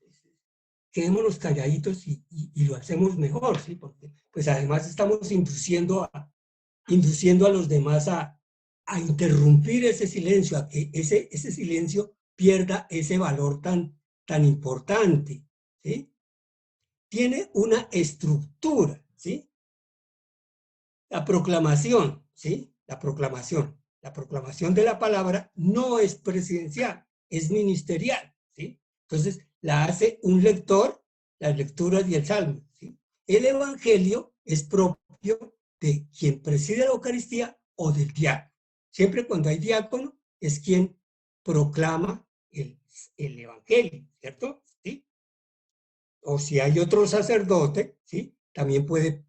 Quedémonos calladitos y lo hacemos mejor, ¿sí? Porque pues además estamos induciendo a los demás a interrumpir ese silencio, a que ese silencio pierda ese valor tan importante, ¿sí? Tiene una estructura, ¿sí? La proclamación, ¿sí? La proclamación. La proclamación de la palabra no es presidencial, es ministerial, ¿sí? Entonces, la hace un lector, las lecturas y el salmo, ¿sí? El evangelio es propio de quien preside la Eucaristía o del diácono. Siempre cuando hay diácono es quien proclama el evangelio, ¿cierto? ¿Sí? O si hay otro sacerdote, ¿sí? También puede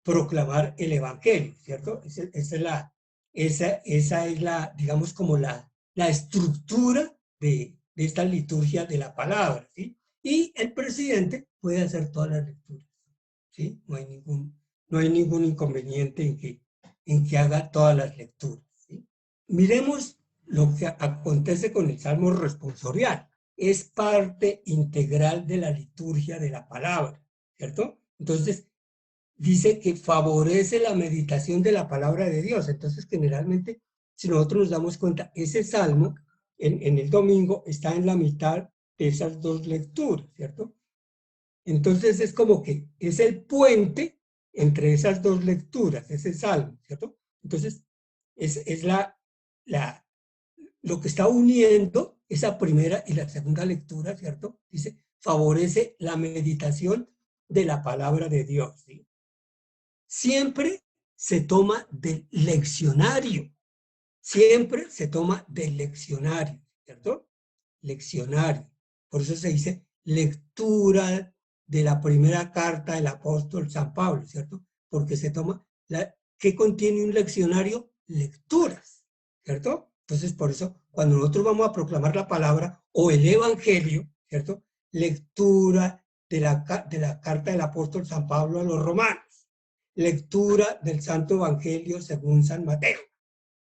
proclamar el evangelio, ¿cierto? Esa es la, digamos, como la estructura de esta liturgia de la palabra, ¿sí? Y el presidente puede hacer todas las lecturas, ¿sí? No hay ningún inconveniente en que haga todas las lecturas, ¿sí? Miremos lo que acontece con el Salmo responsorial. Es parte integral de la liturgia de la palabra, ¿cierto? Entonces, dice que favorece la meditación de la palabra de Dios. Entonces, generalmente, si nosotros nos damos cuenta, ese salmo en el domingo está en la mitad de esas dos lecturas, ¿cierto? Entonces, es como que es el puente entre esas dos lecturas, ese salmo, ¿cierto? Entonces, es lo que está uniendo esa primera y la segunda lectura, ¿cierto? Dice, favorece la meditación de la palabra de Dios, ¿sí? Siempre se toma del leccionario, siempre se toma del leccionario, ¿cierto? Leccionario. Por eso se dice lectura de la primera carta del apóstol San Pablo, ¿cierto? Porque se toma, ¿qué contiene un leccionario? Lecturas, ¿cierto? Entonces, por eso, cuando nosotros vamos a proclamar la palabra o el evangelio, ¿cierto? Lectura de la carta del apóstol San Pablo a los romanos, lectura del Santo Evangelio según San Mateo,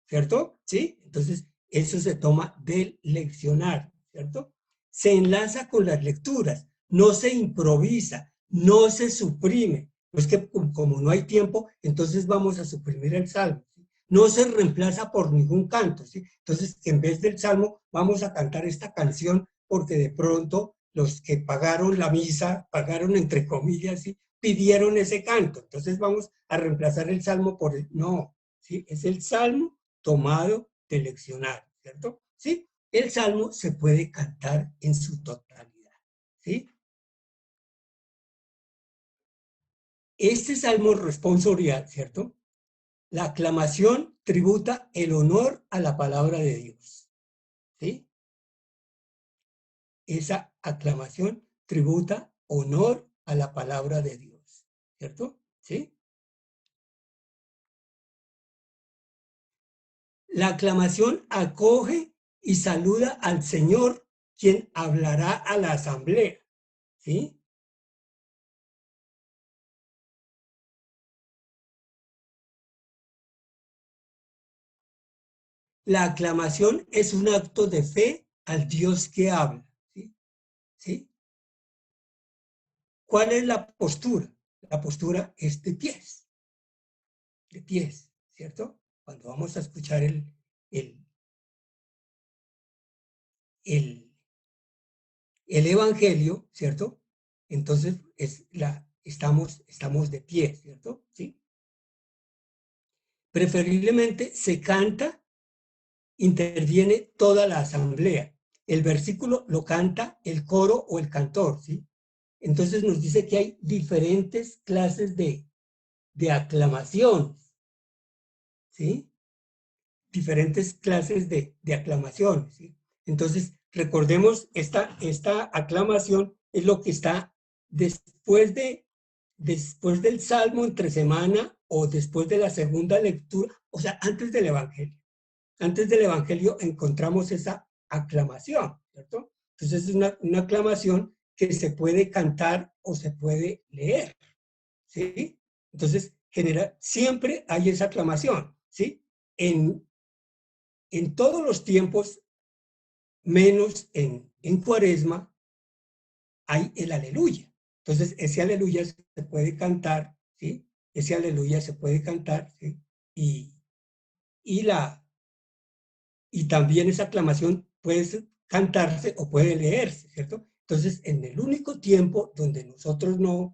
¿cierto? ¿Sí? Entonces, eso se toma del leccionario, ¿cierto? Se enlaza con las lecturas, no se improvisa, no se suprime. No es que como no hay tiempo, entonces vamos a suprimir el salmo, ¿sí? No se reemplaza por ningún canto, ¿sí? Entonces, en vez del salmo, vamos a cantar esta canción porque de pronto los que pagaron la misa, pagaron entre comillas, ¿sí? Pidieron ese canto. Entonces vamos a reemplazar el salmo por el... No, ¿sí? Es el salmo tomado del leccionario, ¿cierto? ¿Sí? El salmo se puede cantar en su totalidad, ¿sí? Este salmo responsorial, ¿cierto? La aclamación tributa el honor a la palabra de Dios, ¿sí? Esa aclamación tributa honor a la palabra de Dios, ¿cierto? ¿Sí? La aclamación acoge y saluda al Señor, quien hablará a la asamblea, ¿sí? La aclamación es un acto de fe al Dios que habla, ¿sí? ¿Sí? ¿Cuál es la postura? La postura es de pies, ¿cierto? Cuando vamos a escuchar el, el, el Evangelio, ¿cierto? Entonces estamos de pie, ¿cierto? ¿Sí? Preferiblemente se canta, interviene toda la asamblea. El versículo lo canta el coro o el cantor, ¿sí? Entonces nos dice que hay diferentes clases de aclamación, ¿sí? diferentes clases de aclamaciones, ¿sí? Entonces, recordemos, esta aclamación es lo que está después del Salmo entre semana o después de la segunda lectura, o sea, antes del Evangelio. Antes del Evangelio encontramos esa aclamación, ¿cierto? Entonces es una aclamación que se puede cantar o se puede leer, ¿sí? Entonces, siempre hay esa aclamación, ¿sí? En todos los tiempos, menos en Cuaresma, hay el aleluya. Entonces, ese aleluya se puede cantar, ¿sí? Ese aleluya se puede cantar, ¿sí? Y, y, la, y también esa aclamación puede cantarse o puede leerse, ¿cierto? Entonces, en el único tiempo donde nosotros no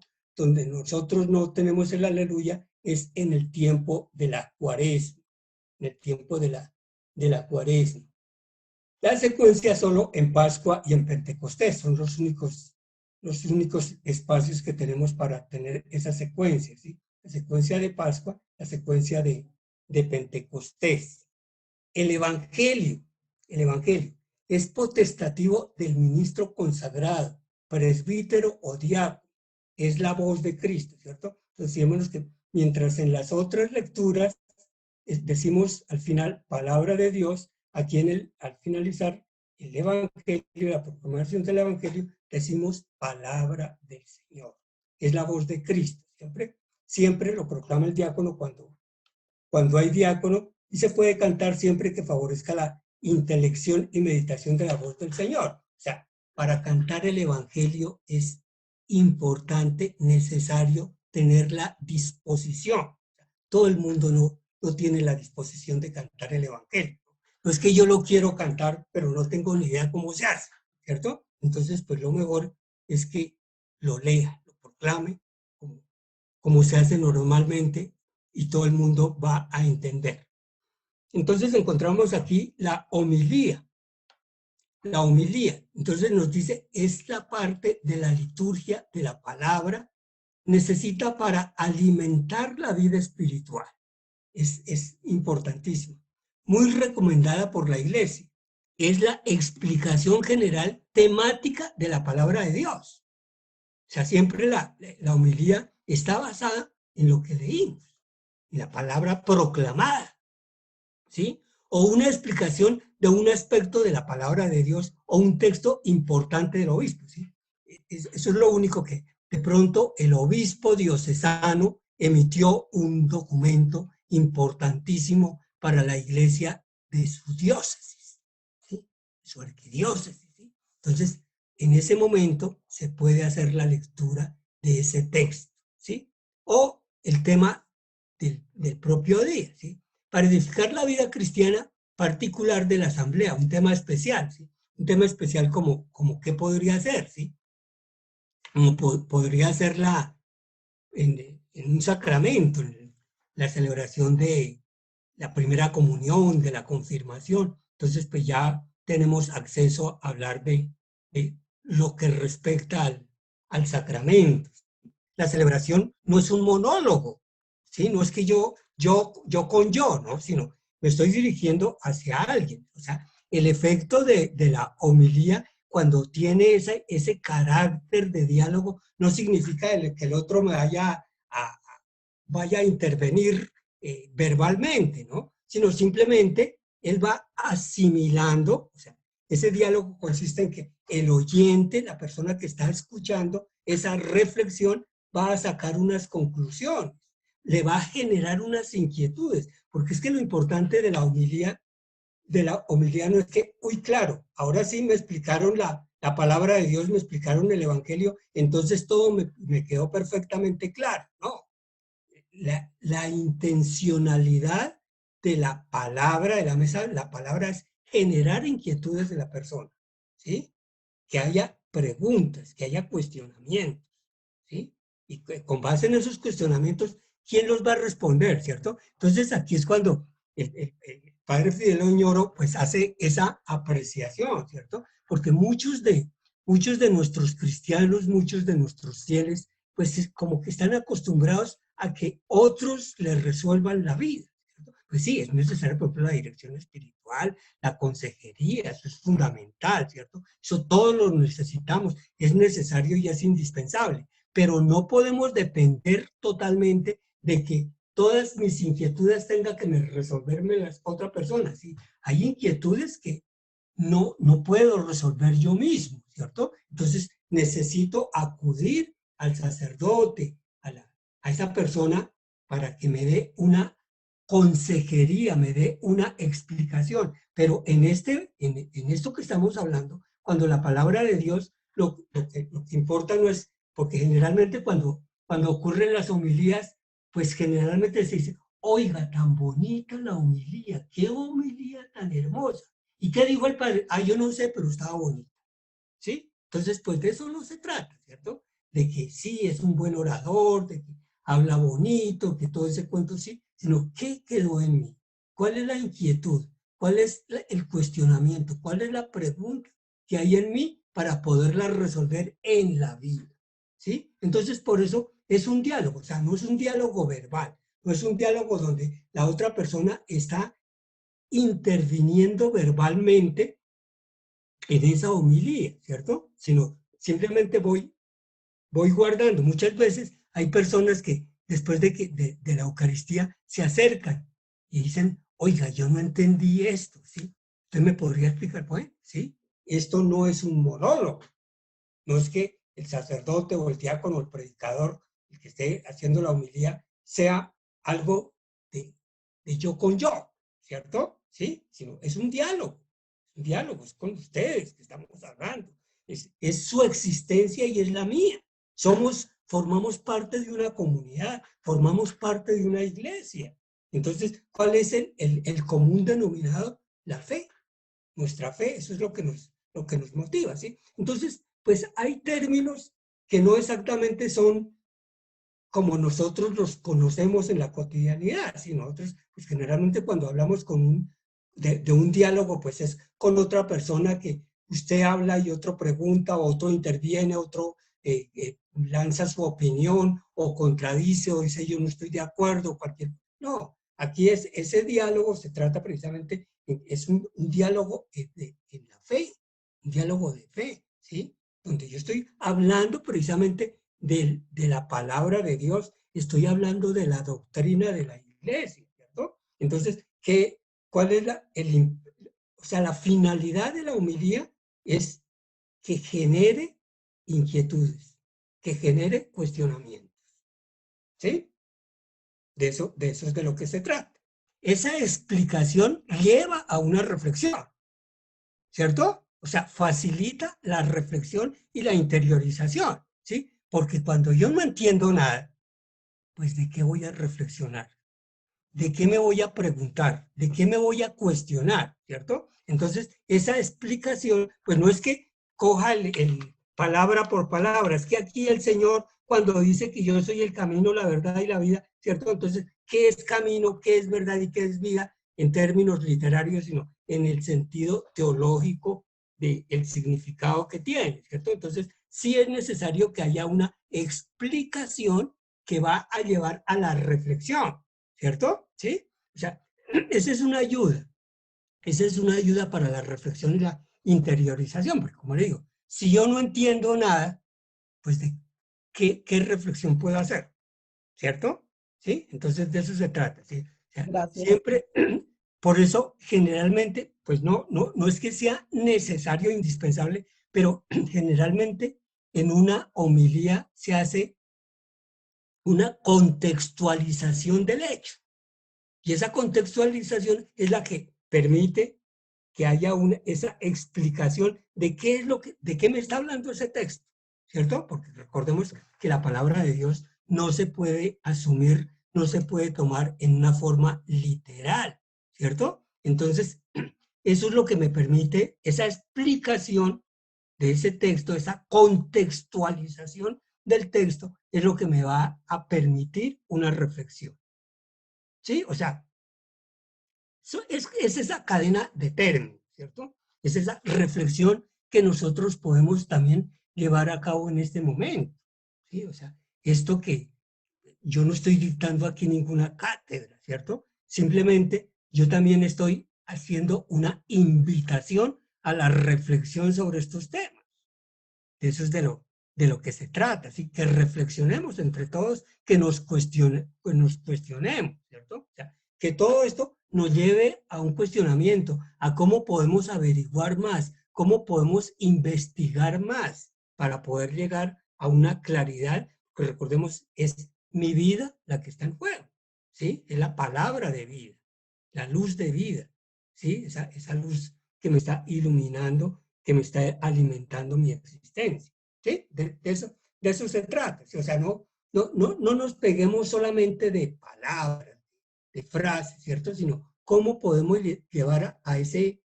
tenemos el aleluya es en el tiempo de la Cuaresma, en el tiempo de la Cuaresma. La secuencia solo en Pascua y en Pentecostés son los únicos espacios que tenemos para tener esa secuencia, ¿sí? La secuencia de Pascua, la secuencia de Pentecostés. El Evangelio, el Evangelio es potestativo del ministro consagrado, presbítero o diácono. Es la voz de Cristo, ¿cierto? Entonces, decimos que mientras en las otras lecturas decimos al final palabra de Dios, aquí al finalizar el Evangelio, la proclamación del Evangelio, decimos palabra del Señor. Es la voz de Cristo, siempre lo proclama el diácono cuando hay diácono, y se puede cantar siempre que favorezca la intelección y meditación de la voz del Señor. O sea, para cantar el Evangelio es importante, necesario tener la disposición. Todo el mundo no tiene la disposición de cantar el Evangelio. No es que yo lo quiero cantar, pero no tengo ni idea cómo se hace, ¿cierto? Entonces, pues lo mejor es que lo lea, lo proclame, como se hace normalmente, y todo el mundo va a entender. Entonces encontramos aquí la homilía. La homilía, entonces nos dice, es la parte de la liturgia de la palabra, necesita para alimentar la vida espiritual. Es importantísimo. Muy recomendada por la Iglesia. Es la explicación general temática de la palabra de Dios. O sea, siempre la homilía está basada en lo que leímos, en la palabra proclamada, ¿sí? O una explicación de un aspecto de la palabra de Dios o un texto importante del obispo, ¿sí? Eso es lo único que de pronto el obispo diocesano emitió un documento importantísimo para la iglesia de su diócesis, ¿sí? Su arquidiócesis, ¿sí? Entonces, en ese momento se puede hacer la lectura de ese texto, ¿sí? O el tema del propio día, ¿sí? Para edificar la vida cristiana particular de la asamblea, un tema especial, ¿sí? Un tema especial como ¿qué podría ser, ¿sí? Como podría ser en un sacramento, en la celebración de la primera comunión, de la confirmación. Entonces, pues ya tenemos acceso a hablar de lo que respecta al sacramento. La celebración no es un monólogo, ¿sí? No es que yo con yo, ¿no? Sino me estoy dirigiendo hacia alguien. O sea, el efecto de la homilía, cuando tiene ese carácter de diálogo, no significa que el otro me vaya a intervenir verbalmente, ¿no? Sino simplemente él va asimilando, o sea, ese diálogo consiste en que el oyente, la persona que está escuchando esa reflexión, va a sacar unas conclusiones, le va a generar unas inquietudes, porque es que lo importante de la homilía no es que, uy, claro, ahora sí me explicaron la palabra de Dios, me explicaron el Evangelio, entonces todo me quedó perfectamente claro. No, la intencionalidad de la palabra, de la mesa, la palabra es generar inquietudes de la persona, ¿sí? Que haya preguntas, que haya cuestionamientos, ¿sí? Y con base en esos cuestionamientos, ¿quién los va a responder, cierto? Entonces aquí es cuando el padre Fidel Oñoro pues hace esa apreciación, ¿cierto? Porque muchos de nuestros cristianos, muchos de nuestros fieles, pues como que están acostumbrados a que otros les resuelvan la vida, ¿cierto? pues sí, es necesario, por ejemplo, la dirección espiritual, la consejería, eso es fundamental, ¿cierto? Eso todos lo necesitamos, es necesario y es indispensable, pero no podemos depender totalmente de que todas mis inquietudes tenga que resolverme las otra persona, ¿sí? Hay inquietudes que no puedo resolver yo mismo, ¿cierto? Entonces necesito acudir al sacerdote, a esa persona para que me dé una consejería, me dé una explicación. Pero en esto que estamos hablando, cuando la palabra de Dios, lo que importa no es, porque generalmente cuando ocurren las homilías, pues generalmente se dice, oiga, tan bonita la homilía, qué homilía tan hermosa. ¿Y qué dijo el padre? Ah, yo no sé, pero estaba bonita, ¿sí? Entonces, pues de eso no se trata, ¿cierto? De que sí, es un buen orador, de que habla bonito, que todo ese cuento sí, sino ¿qué quedó en mí? ¿Cuál es la inquietud? ¿Cuál es el cuestionamiento? ¿Cuál es la pregunta que hay en mí para poderla resolver en la vida? ¿Sí? Entonces, por eso es un diálogo, o sea, no es un diálogo verbal, no es un diálogo donde la otra persona está interviniendo verbalmente en esa homilía, ¿cierto? Sino simplemente voy guardando. Muchas veces hay personas que después de la Eucaristía se acercan y dicen, oiga, yo no entendí esto, ¿sí? ¿Usted me podría explicar? Pues, ¿sí? Esto no es un monólogo, no es que el sacerdote o el diácono o el predicador, el que esté haciendo la homilía, sea algo de, de yo con yo, ¿cierto? ¿Sí? Sino es un diálogo, es con ustedes que estamos hablando, es su existencia y es la mía. Formamos parte de una comunidad, formamos parte de una iglesia. Entonces, ¿cuál es el común denominador? La fe, nuestra fe, eso es lo que nos motiva, ¿sí? Entonces, pues hay términos que no exactamente son como nosotros los conocemos en la cotidianidad, sino nosotros, pues generalmente cuando hablamos de un diálogo, pues es con otra persona que usted habla y otro pregunta, otro interviene, otro lanza su opinión o contradice o dice yo no estoy de acuerdo, cualquier... No, aquí ese diálogo se trata precisamente, es un diálogo en la fe, un diálogo de fe, ¿sí? Donde yo estoy hablando precisamente de la palabra de Dios, estoy hablando de la doctrina de la iglesia, ¿cierto? Entonces, ¿cuál es o sea, la finalidad de la homilía? Es que genere inquietudes, que genere cuestionamientos, ¿sí? De eso es de lo que se trata. Esa explicación lleva a una reflexión, ¿cierto? O sea, facilita la reflexión y la interiorización, ¿sí? Porque cuando yo no entiendo nada, pues ¿de qué voy a reflexionar? ¿De qué me voy a preguntar? ¿De qué me voy a cuestionar? ¿Cierto? Entonces, esa explicación, pues no es que coja el palabra por palabra, es que aquí el Señor, cuando dice que yo soy el camino, la verdad y la vida, ¿cierto? Entonces, ¿qué es camino, qué es verdad y qué es vida? En términos literarios, sino en el sentido teológico del significado que tiene, ¿cierto? Entonces, sí es necesario que haya una explicación que va a llevar a la reflexión, ¿cierto? ¿Sí? O sea, esa es una ayuda. Esa es una ayuda para la reflexión y la interiorización, porque como le digo, si yo no entiendo nada, pues de qué reflexión puedo hacer, ¿cierto? ¿Sí? Entonces de eso se trata, ¿sí? O sea, Gracias. siempre, por eso generalmente, pues no es que sea necesario, indispensable, pero generalmente en una homilía se hace una contextualización del hecho. Y esa contextualización es la que permite que haya esa explicación de qué es de qué me está hablando ese texto, ¿cierto? Porque recordemos que la palabra de Dios no se puede asumir, no se puede tomar en una forma literal, ¿cierto? Entonces, eso es lo que me permite esa explicación de ese texto, esa contextualización del texto, es lo que me va a permitir una reflexión, ¿sí? O sea, es esa cadena de términos, ¿cierto? Es esa reflexión que nosotros podemos también llevar a cabo en este momento, ¿sí? O sea, esto que yo no estoy dictando aquí ninguna cátedra, ¿cierto? simplemente yo también estoy haciendo una invitación a la reflexión sobre estos temas. Eso es de lo que se trata, ¿sí? Que reflexionemos entre todos, que nos cuestionemos, ¿cierto? O sea, que todo esto nos lleve a un cuestionamiento, a cómo podemos averiguar más, cómo podemos investigar más para poder llegar a una claridad, que recordemos, es mi vida la que está en juego, ¿sí? Es la palabra de vida, la luz de vida, ¿sí? Esa luz que me está iluminando, que me está alimentando mi existencia, ¿sí? De eso se trata, ¿sí? O sea, no nos peguemos solamente de palabras, de frases, ¿cierto? Sino cómo podemos llevar a ese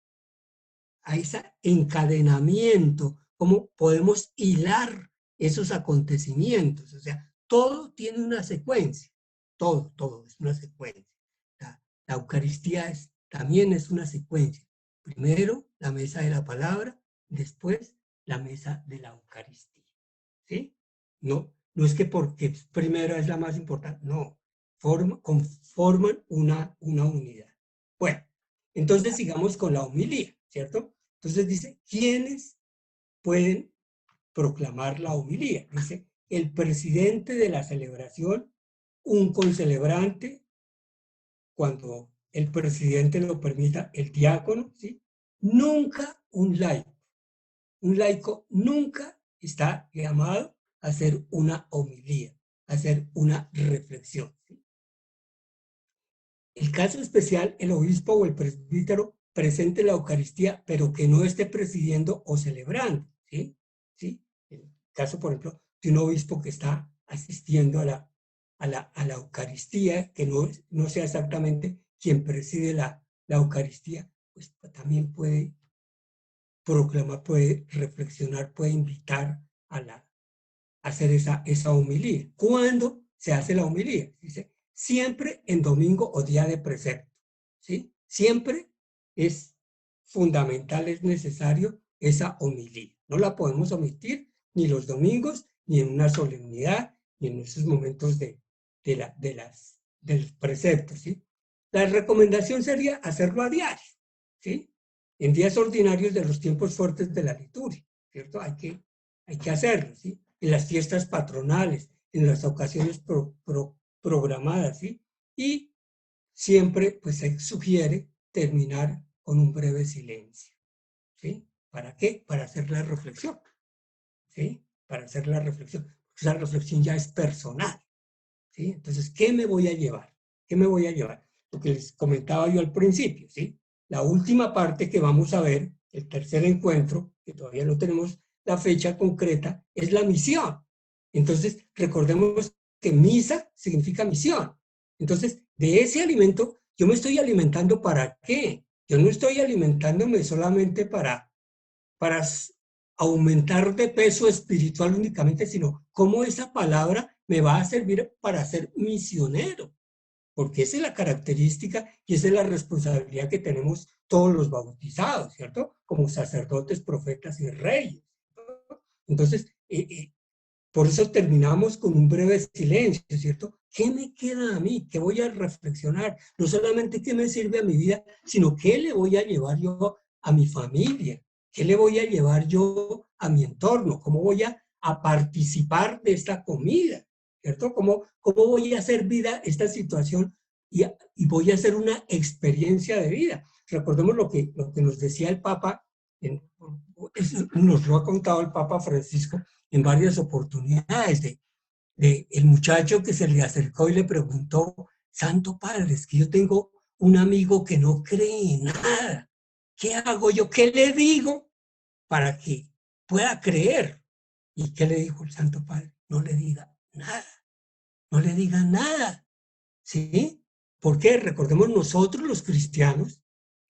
encadenamiento, cómo podemos hilar esos acontecimientos. O sea, todo tiene una secuencia, todo es una secuencia. La Eucaristía también es una secuencia. Primero la mesa de la palabra, después la mesa de la Eucaristía. ¿Sí? No es que porque primero es la más importante, no, conforman una unidad. Bueno, entonces sigamos con la homilía, ¿cierto? Entonces dice, ¿quiénes pueden proclamar la homilía? Dice, el presidente de la celebración, un concelebrante, cuando el presidente lo permita, el diácono, ¿sí? Nunca un laico. Un laico nunca está llamado a hacer una homilía, a hacer una reflexión, ¿sí? El caso especial, el obispo o el presbítero presente la Eucaristía, pero que no esté presidiendo o celebrando, ¿sí? ¿Sí? El caso, por ejemplo, de un obispo que está asistiendo a la Eucaristía, que no sea exactamente quien preside la Eucaristía, pues también puede proclamar, puede reflexionar, puede invitar a hacer esa homilía. ¿Cuándo se hace la homilía? Dice, siempre en domingo o día de precepto, ¿sí? Siempre es fundamental, es necesario esa homilía. No la podemos omitir ni los domingos, ni en una solemnidad, ni en esos momentos del precepto, ¿sí? La recomendación sería hacerlo a diario, ¿sí? En días ordinarios de los tiempos fuertes de la liturgia, ¿cierto? Hay que hacerlo, ¿sí? En las fiestas patronales, en las ocasiones programadas, ¿sí? Y siempre, pues, se sugiere terminar con un breve silencio, ¿sí? ¿Para qué? Para hacer la reflexión, ¿sí? Para hacer la reflexión. Esa reflexión ya es personal, ¿sí? Entonces, ¿qué me voy a llevar? ¿Qué me voy a llevar? Lo que les comentaba yo al principio, ¿sí? La última parte que vamos a ver, el tercer encuentro, que todavía no tenemos la fecha concreta, es la misión. Entonces, recordemos que misa significa misión. Entonces, de ese alimento, yo me estoy alimentando ¿para qué? Yo no estoy alimentándome solamente para aumentar de peso espiritual únicamente, sino cómo esa palabra me va a servir para ser misionero, porque esa es la característica y esa es la responsabilidad que tenemos todos los bautizados, ¿cierto? Como sacerdotes, profetas y reyes. Entonces, por eso terminamos con un breve silencio, ¿cierto? ¿Qué me queda a mí? ¿Qué voy a reflexionar? No solamente qué me sirve a mi vida, sino qué le voy a llevar yo a mi familia, qué le voy a llevar yo a mi entorno, cómo voy a participar de esta comida, ¿cierto? ¿Cómo voy a hacer vida esta situación y voy a hacer una experiencia de vida? Recordemos lo que nos decía el Papa, nos lo ha contado el Papa Francisco en varias oportunidades, de el muchacho que se le acercó y le preguntó, Santo Padre, es que yo tengo un amigo que no cree en nada. ¿Qué hago yo? ¿Qué le digo para que pueda creer? ¿Y qué le dijo el Santo Padre? No le diga nada, no le diga nada, ¿sí? Porque recordemos, nosotros los cristianos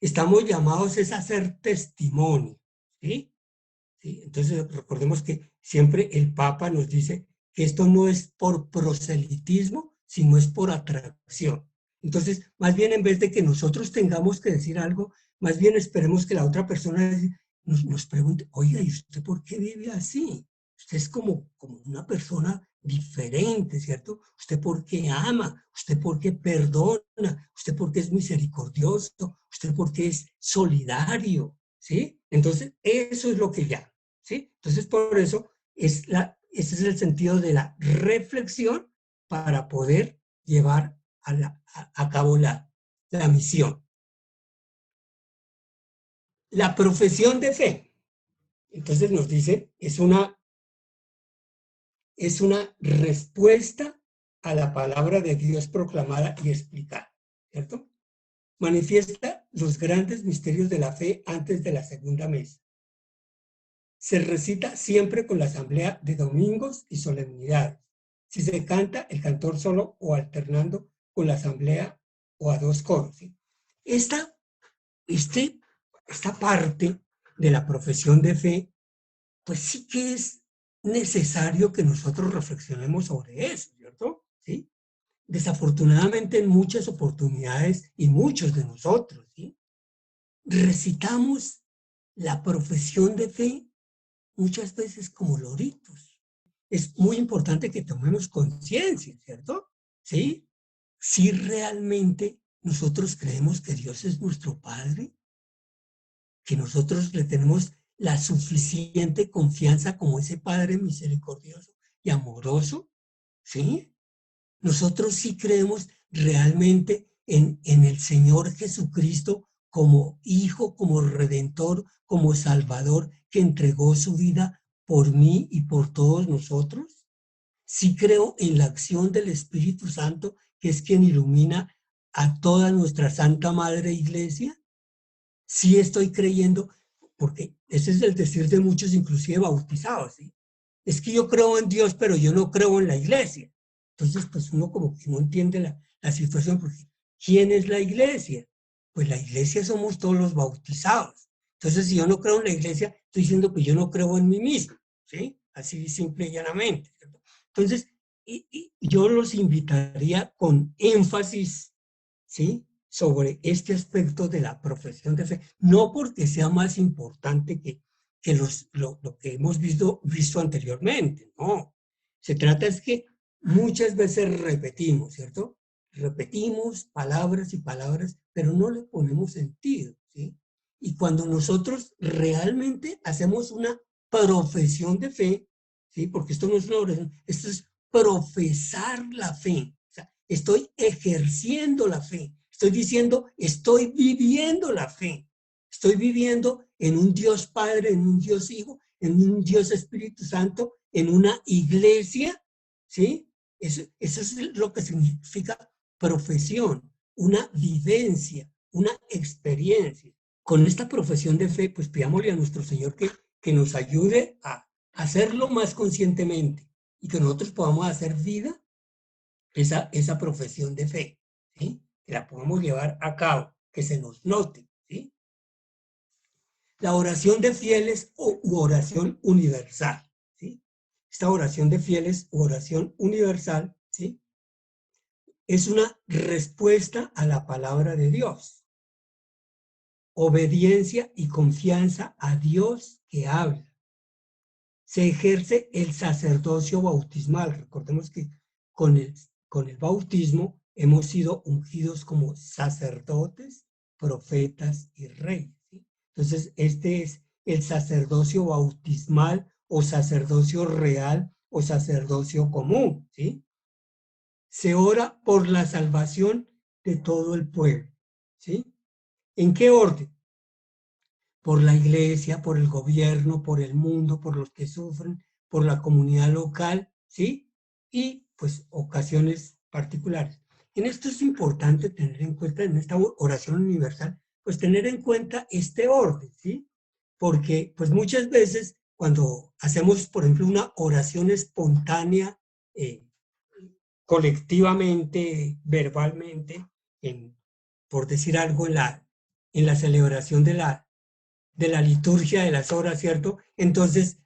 estamos llamados es a hacer testimonio, ¿sí? ¿Sí? Entonces, recordemos que siempre el Papa nos dice que esto no es por proselitismo, sino es por atracción. Entonces, más bien en vez de que nosotros tengamos que decir algo, más bien esperemos que la otra persona nos pregunte, oiga, ¿y usted por qué vive así? Usted es como una persona diferente, ¿cierto? Usted porque ama, usted porque perdona, usted porque es misericordioso, usted porque es solidario, ¿sí? Entonces, eso es lo que llama, ¿sí? Entonces, por eso, ese es el sentido de la reflexión para poder llevar a cabo la misión. La profesión de fe, entonces nos dice, es una respuesta a la palabra de Dios proclamada y explicada, ¿cierto? Manifiesta los grandes misterios de la fe antes de la segunda mesa. Se recita siempre con la asamblea de domingos y solemnidades. Si se canta, el cantor solo o alternando con la asamblea o a dos coros, ¿sí? Esta, este, esta parte de la profesión de fe, pues sí que es necesario que nosotros reflexionemos sobre eso, ¿cierto? ¿Sí? Desafortunadamente en muchas oportunidades y muchos de nosotros, ¿sí? Recitamos la profesión de fe muchas veces como loritos. Es muy importante que tomemos conciencia, ¿cierto? ¿Sí? Si realmente nosotros creemos que Dios es nuestro Padre, que nosotros le tenemos la suficiente confianza como ese Padre misericordioso y amoroso, ¿sí? Nosotros sí creemos realmente en el Señor Jesucristo como Hijo, como Redentor, como Salvador, que entregó su vida por mí y por todos nosotros. Sí creo en la acción del Espíritu Santo, que es quien ilumina a toda nuestra Santa Madre Iglesia. Sí estoy creyendo, porque ese es el decir de muchos, inclusive bautizados, ¿sí? Es que yo creo en Dios, pero yo no creo en la iglesia. Entonces, pues uno como que no entiende la situación, porque ¿quién es la iglesia? Pues la iglesia somos todos los bautizados. Entonces, si yo no creo en la iglesia, estoy diciendo que yo no creo en mí mismo, ¿sí? Así simple y llanamente, ¿cierto? Entonces, yo los invitaría con énfasis, ¿sí? Sobre este aspecto de la profesión de fe, no porque sea más importante que lo que hemos visto anteriormente, no. Se trata es que muchas veces repetimos, ¿cierto? Repetimos palabras y palabras, pero no le ponemos sentido, ¿sí? Y cuando nosotros realmente hacemos una profesión de fe, ¿sí? Porque esto no es una oración, esto es profesar la fe. O sea, estoy ejerciendo la fe. Estoy diciendo, estoy viviendo la fe. Estoy viviendo en un Dios Padre, en un Dios Hijo, en un Dios Espíritu Santo, en una iglesia, ¿sí? Eso es lo que significa profesión, una vivencia, una experiencia. Con esta profesión de fe, pues pidámosle a nuestro Señor que nos ayude a hacerlo más conscientemente y que nosotros podamos hacer vida esa profesión de fe, ¿sí? Que la podamos llevar a cabo, que se nos note, ¿sí? La oración de fieles u oración universal, ¿sí? Esta oración de fieles u oración universal, ¿sí? Es una respuesta a la palabra de Dios, obediencia y confianza a Dios que habla. Se ejerce el sacerdocio bautismal. Recordemos que con el bautismo hemos sido ungidos como sacerdotes, profetas y reyes, ¿sí? Entonces, este es el sacerdocio bautismal o sacerdocio real o sacerdocio común, ¿sí? Se ora por la salvación de todo el pueblo, ¿sí? ¿En qué orden? Por la iglesia, por el gobierno, por el mundo, por los que sufren, por la comunidad local, ¿sí? Y pues ocasiones particulares. En esto es importante tener en cuenta, en esta oración universal, pues tener en cuenta este orden, ¿sí? Porque pues muchas veces cuando hacemos, por ejemplo, una oración espontánea, eh, colectivamente, verbalmente, por decir algo, en la celebración de la liturgia de las horas, ¿cierto? Entonces,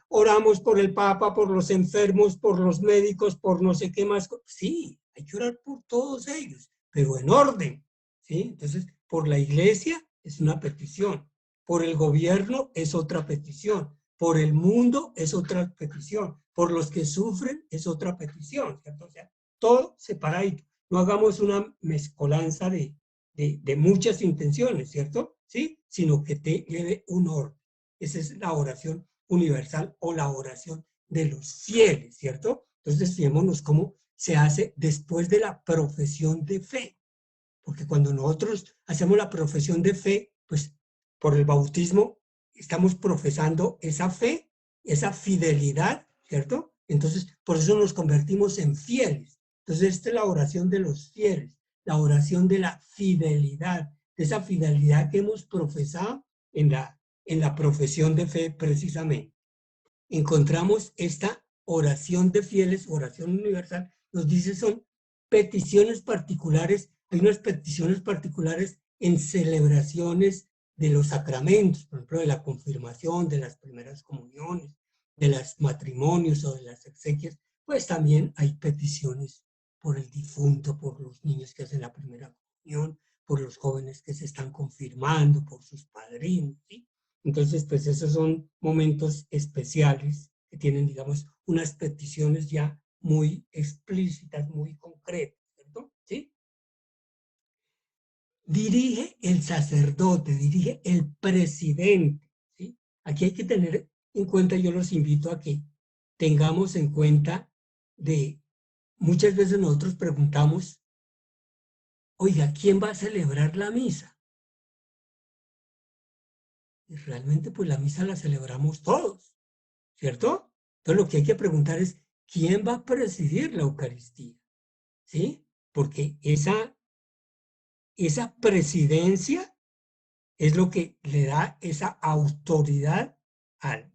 oramos por el Papa, por los enfermos, por los médicos, por no sé qué más. Sí, hay que orar por todos ellos, pero en orden, ¿sí? Entonces, por la iglesia es una petición, por el gobierno es otra petición, Por el mundo es otra petición, por los que sufren es otra petición, ¿cierto? O sea, todo separadito. No hagamos una mezcolanza de muchas intenciones, ¿cierto? ¿Sí? Sino que te lleve un orden. Esa es la oración universal o la oración de los fieles, ¿cierto? Entonces, fijémonos cómo se hace después de la profesión de fe. Porque cuando nosotros hacemos la profesión de fe, pues por el bautismo estamos profesando esa fe, esa fidelidad, ¿cierto? Entonces, por eso nos convertimos en fieles. Entonces, esta es la oración de los fieles, la oración de la fidelidad, de esa fidelidad que hemos profesado en la profesión de fe precisamente. Encontramos esta oración de fieles, oración universal, nos dice son peticiones particulares, hay unas peticiones particulares en celebraciones de los sacramentos, por ejemplo, de la confirmación, de las primeras comuniones, de los matrimonios o de las exequias, pues también hay peticiones por el difunto, por los niños que hacen la primera comunión, por los jóvenes que se están confirmando, por sus padrinos, ¿sí? Entonces, pues esos son momentos especiales que tienen, digamos, unas peticiones ya muy explícitas, muy concretas, ¿cierto? ¿Sí? Dirige el sacerdote, dirige el presidente, ¿sí? Aquí hay que tener en cuenta, yo los invito a que tengamos en cuenta de, muchas veces nosotros preguntamos, oiga, ¿quién va a celebrar la misa? Y realmente, pues la misa la celebramos todos, ¿cierto? Entonces lo que hay que preguntar es, ¿quién va a presidir la Eucaristía? ¿Sí? Porque esa presidencia es lo que le da esa autoridad al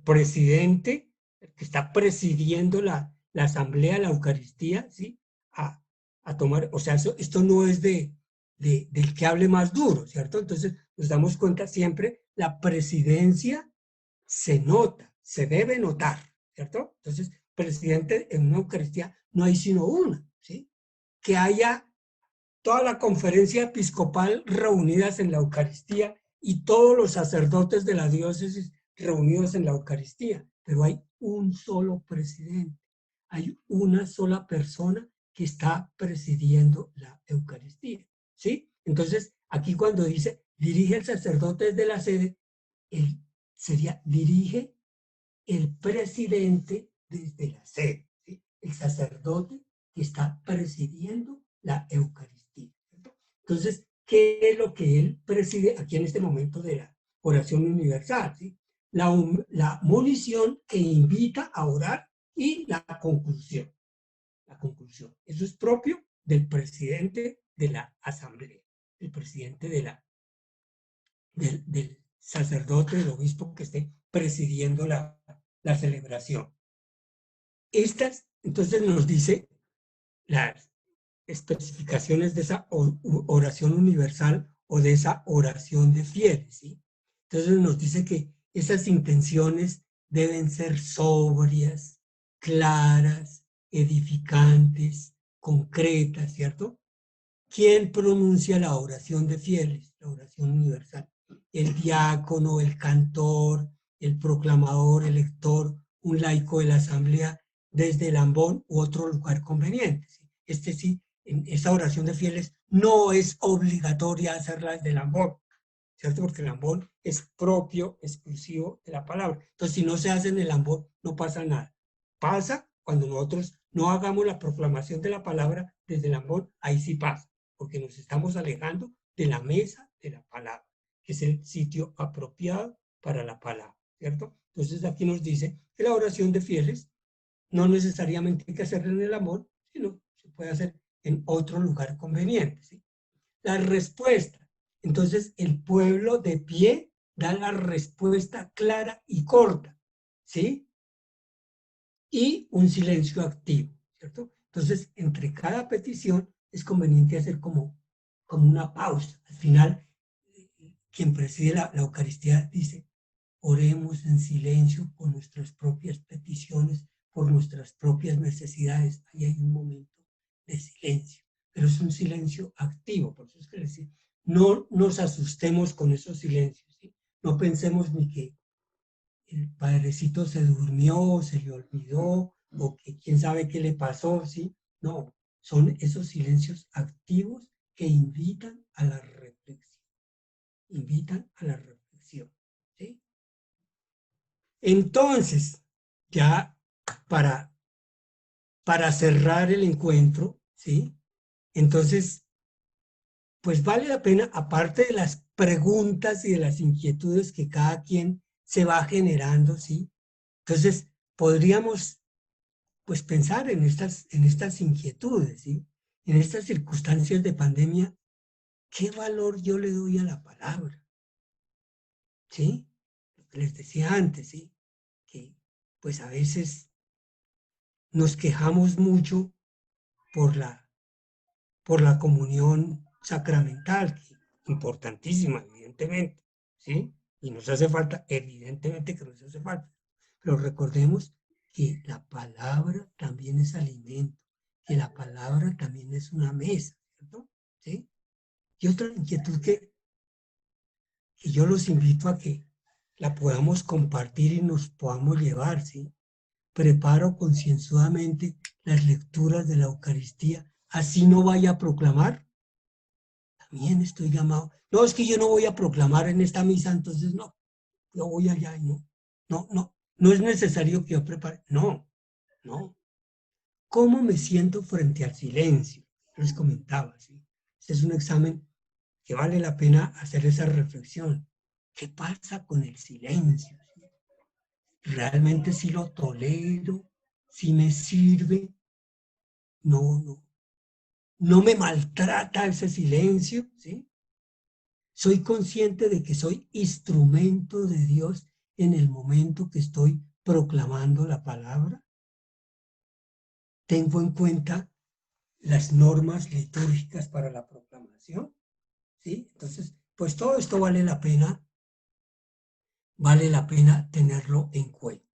presidente que está presidiendo la asamblea, la Eucaristía, ¿sí? A, a tomar, o sea, esto no es del que hable más duro, ¿cierto? Entonces nos damos cuenta siempre, la presidencia se nota, se debe notar, ¿cierto? Entonces, presidente en una Eucaristía no hay sino una, ¿sí? Que haya toda la conferencia episcopal reunidas en la Eucaristía y todos los sacerdotes de la diócesis reunidos en la Eucaristía, pero hay un solo presidente, hay una sola persona que está presidiendo la Eucaristía, ¿sí? Entonces, aquí cuando dice dirige el sacerdote desde la sede, él sería dirige el presidente desde la sede, ¿sí? El sacerdote que está presidiendo la Eucaristía. ¿Cierto? Entonces, ¿qué es lo que él preside aquí en este momento de la oración universal? ¿Sí? La monición que invita a orar y la conclusión. La conclusión. Eso es propio del presidente de la asamblea, el presidente del sacerdote, del obispo que esté presidiendo la celebración. Estas, entonces nos dice las especificaciones de esa oración universal o de esa oración de fieles, ¿sí? Entonces nos dice que esas intenciones deben ser sobrias, claras, edificantes, concretas, ¿cierto? ¿Quién pronuncia la oración de fieles, la oración universal? El diácono, el cantor, el proclamador, el lector, un laico de la asamblea, desde el ambón u otro lugar conveniente. Este sí, en esa oración de fieles no es obligatoria hacerla desde el ambón, ¿cierto? Porque el ambón es propio, exclusivo de la palabra. Entonces, si no se hace en el ambón, no pasa nada. Pasa cuando nosotros no hagamos la proclamación de la palabra desde el ambón, ahí sí pasa, porque nos estamos alejando de la mesa de la palabra, que es el sitio apropiado para la palabra, ¿cierto? Entonces, aquí nos dice que la oración de fieles no necesariamente hay que hacerla en el amor, sino se puede hacer en otro lugar conveniente, ¿sí? La respuesta. Entonces, el pueblo de pie da la respuesta clara y corta, ¿sí? Y un silencio activo, ¿cierto? Entonces, entre cada petición es conveniente hacer como una pausa. Al final, quien preside la Eucaristía dice, oremos en silencio por nuestras propias peticiones, por nuestras propias necesidades. Ahí hay un momento de silencio, pero es un silencio activo. Por eso es que decir, no nos asustemos con esos silencios, ¿sí? No pensemos ni que el padrecito se durmió, se le olvidó, o que quién sabe qué le pasó, ¿sí? No, son esos silencios activos que invitan a la reflexión, invitan a la reflexión, ¿sí? Entonces, ya para, para cerrar el encuentro, ¿sí? Entonces, pues vale la pena, aparte de las preguntas y de las inquietudes que cada quien se va generando, ¿sí? Entonces, podríamos, pues, pensar en estas inquietudes, ¿sí? En estas circunstancias de pandemia, ¿qué valor yo le doy a la palabra? ¿Sí? Lo que les decía antes, ¿sí? Que, pues, a veces nos quejamos mucho por por la comunión sacramental, que importantísima, evidentemente, ¿sí? Y nos hace falta, evidentemente que nos hace falta. Pero recordemos que la palabra también es alimento, que la palabra también es una mesa, ¿cierto? ¿Sí? Y otra inquietud que yo los invito a que la podamos compartir y nos podamos llevar, ¿sí? Preparo concienzudamente las lecturas de la Eucaristía, así no vaya a proclamar. También estoy llamado. No, es que yo no voy a proclamar en esta misa, entonces no, yo voy allá y no es necesario que yo prepare. No, no. ¿Cómo me siento frente al silencio? Les comentaba, ¿sí? Este es un examen que vale la pena hacer esa reflexión. ¿Qué pasa con el silencio? ¿Realmente si lo tolero? ¿Si me sirve? No, no me maltrata ese silencio, ¿sí? Soy consciente de que soy instrumento de Dios en el momento que estoy proclamando la palabra. Tengo en cuenta las normas litúrgicas para la proclamación, ¿sí? Entonces, pues todo esto vale la pena tenerlo en cuenta.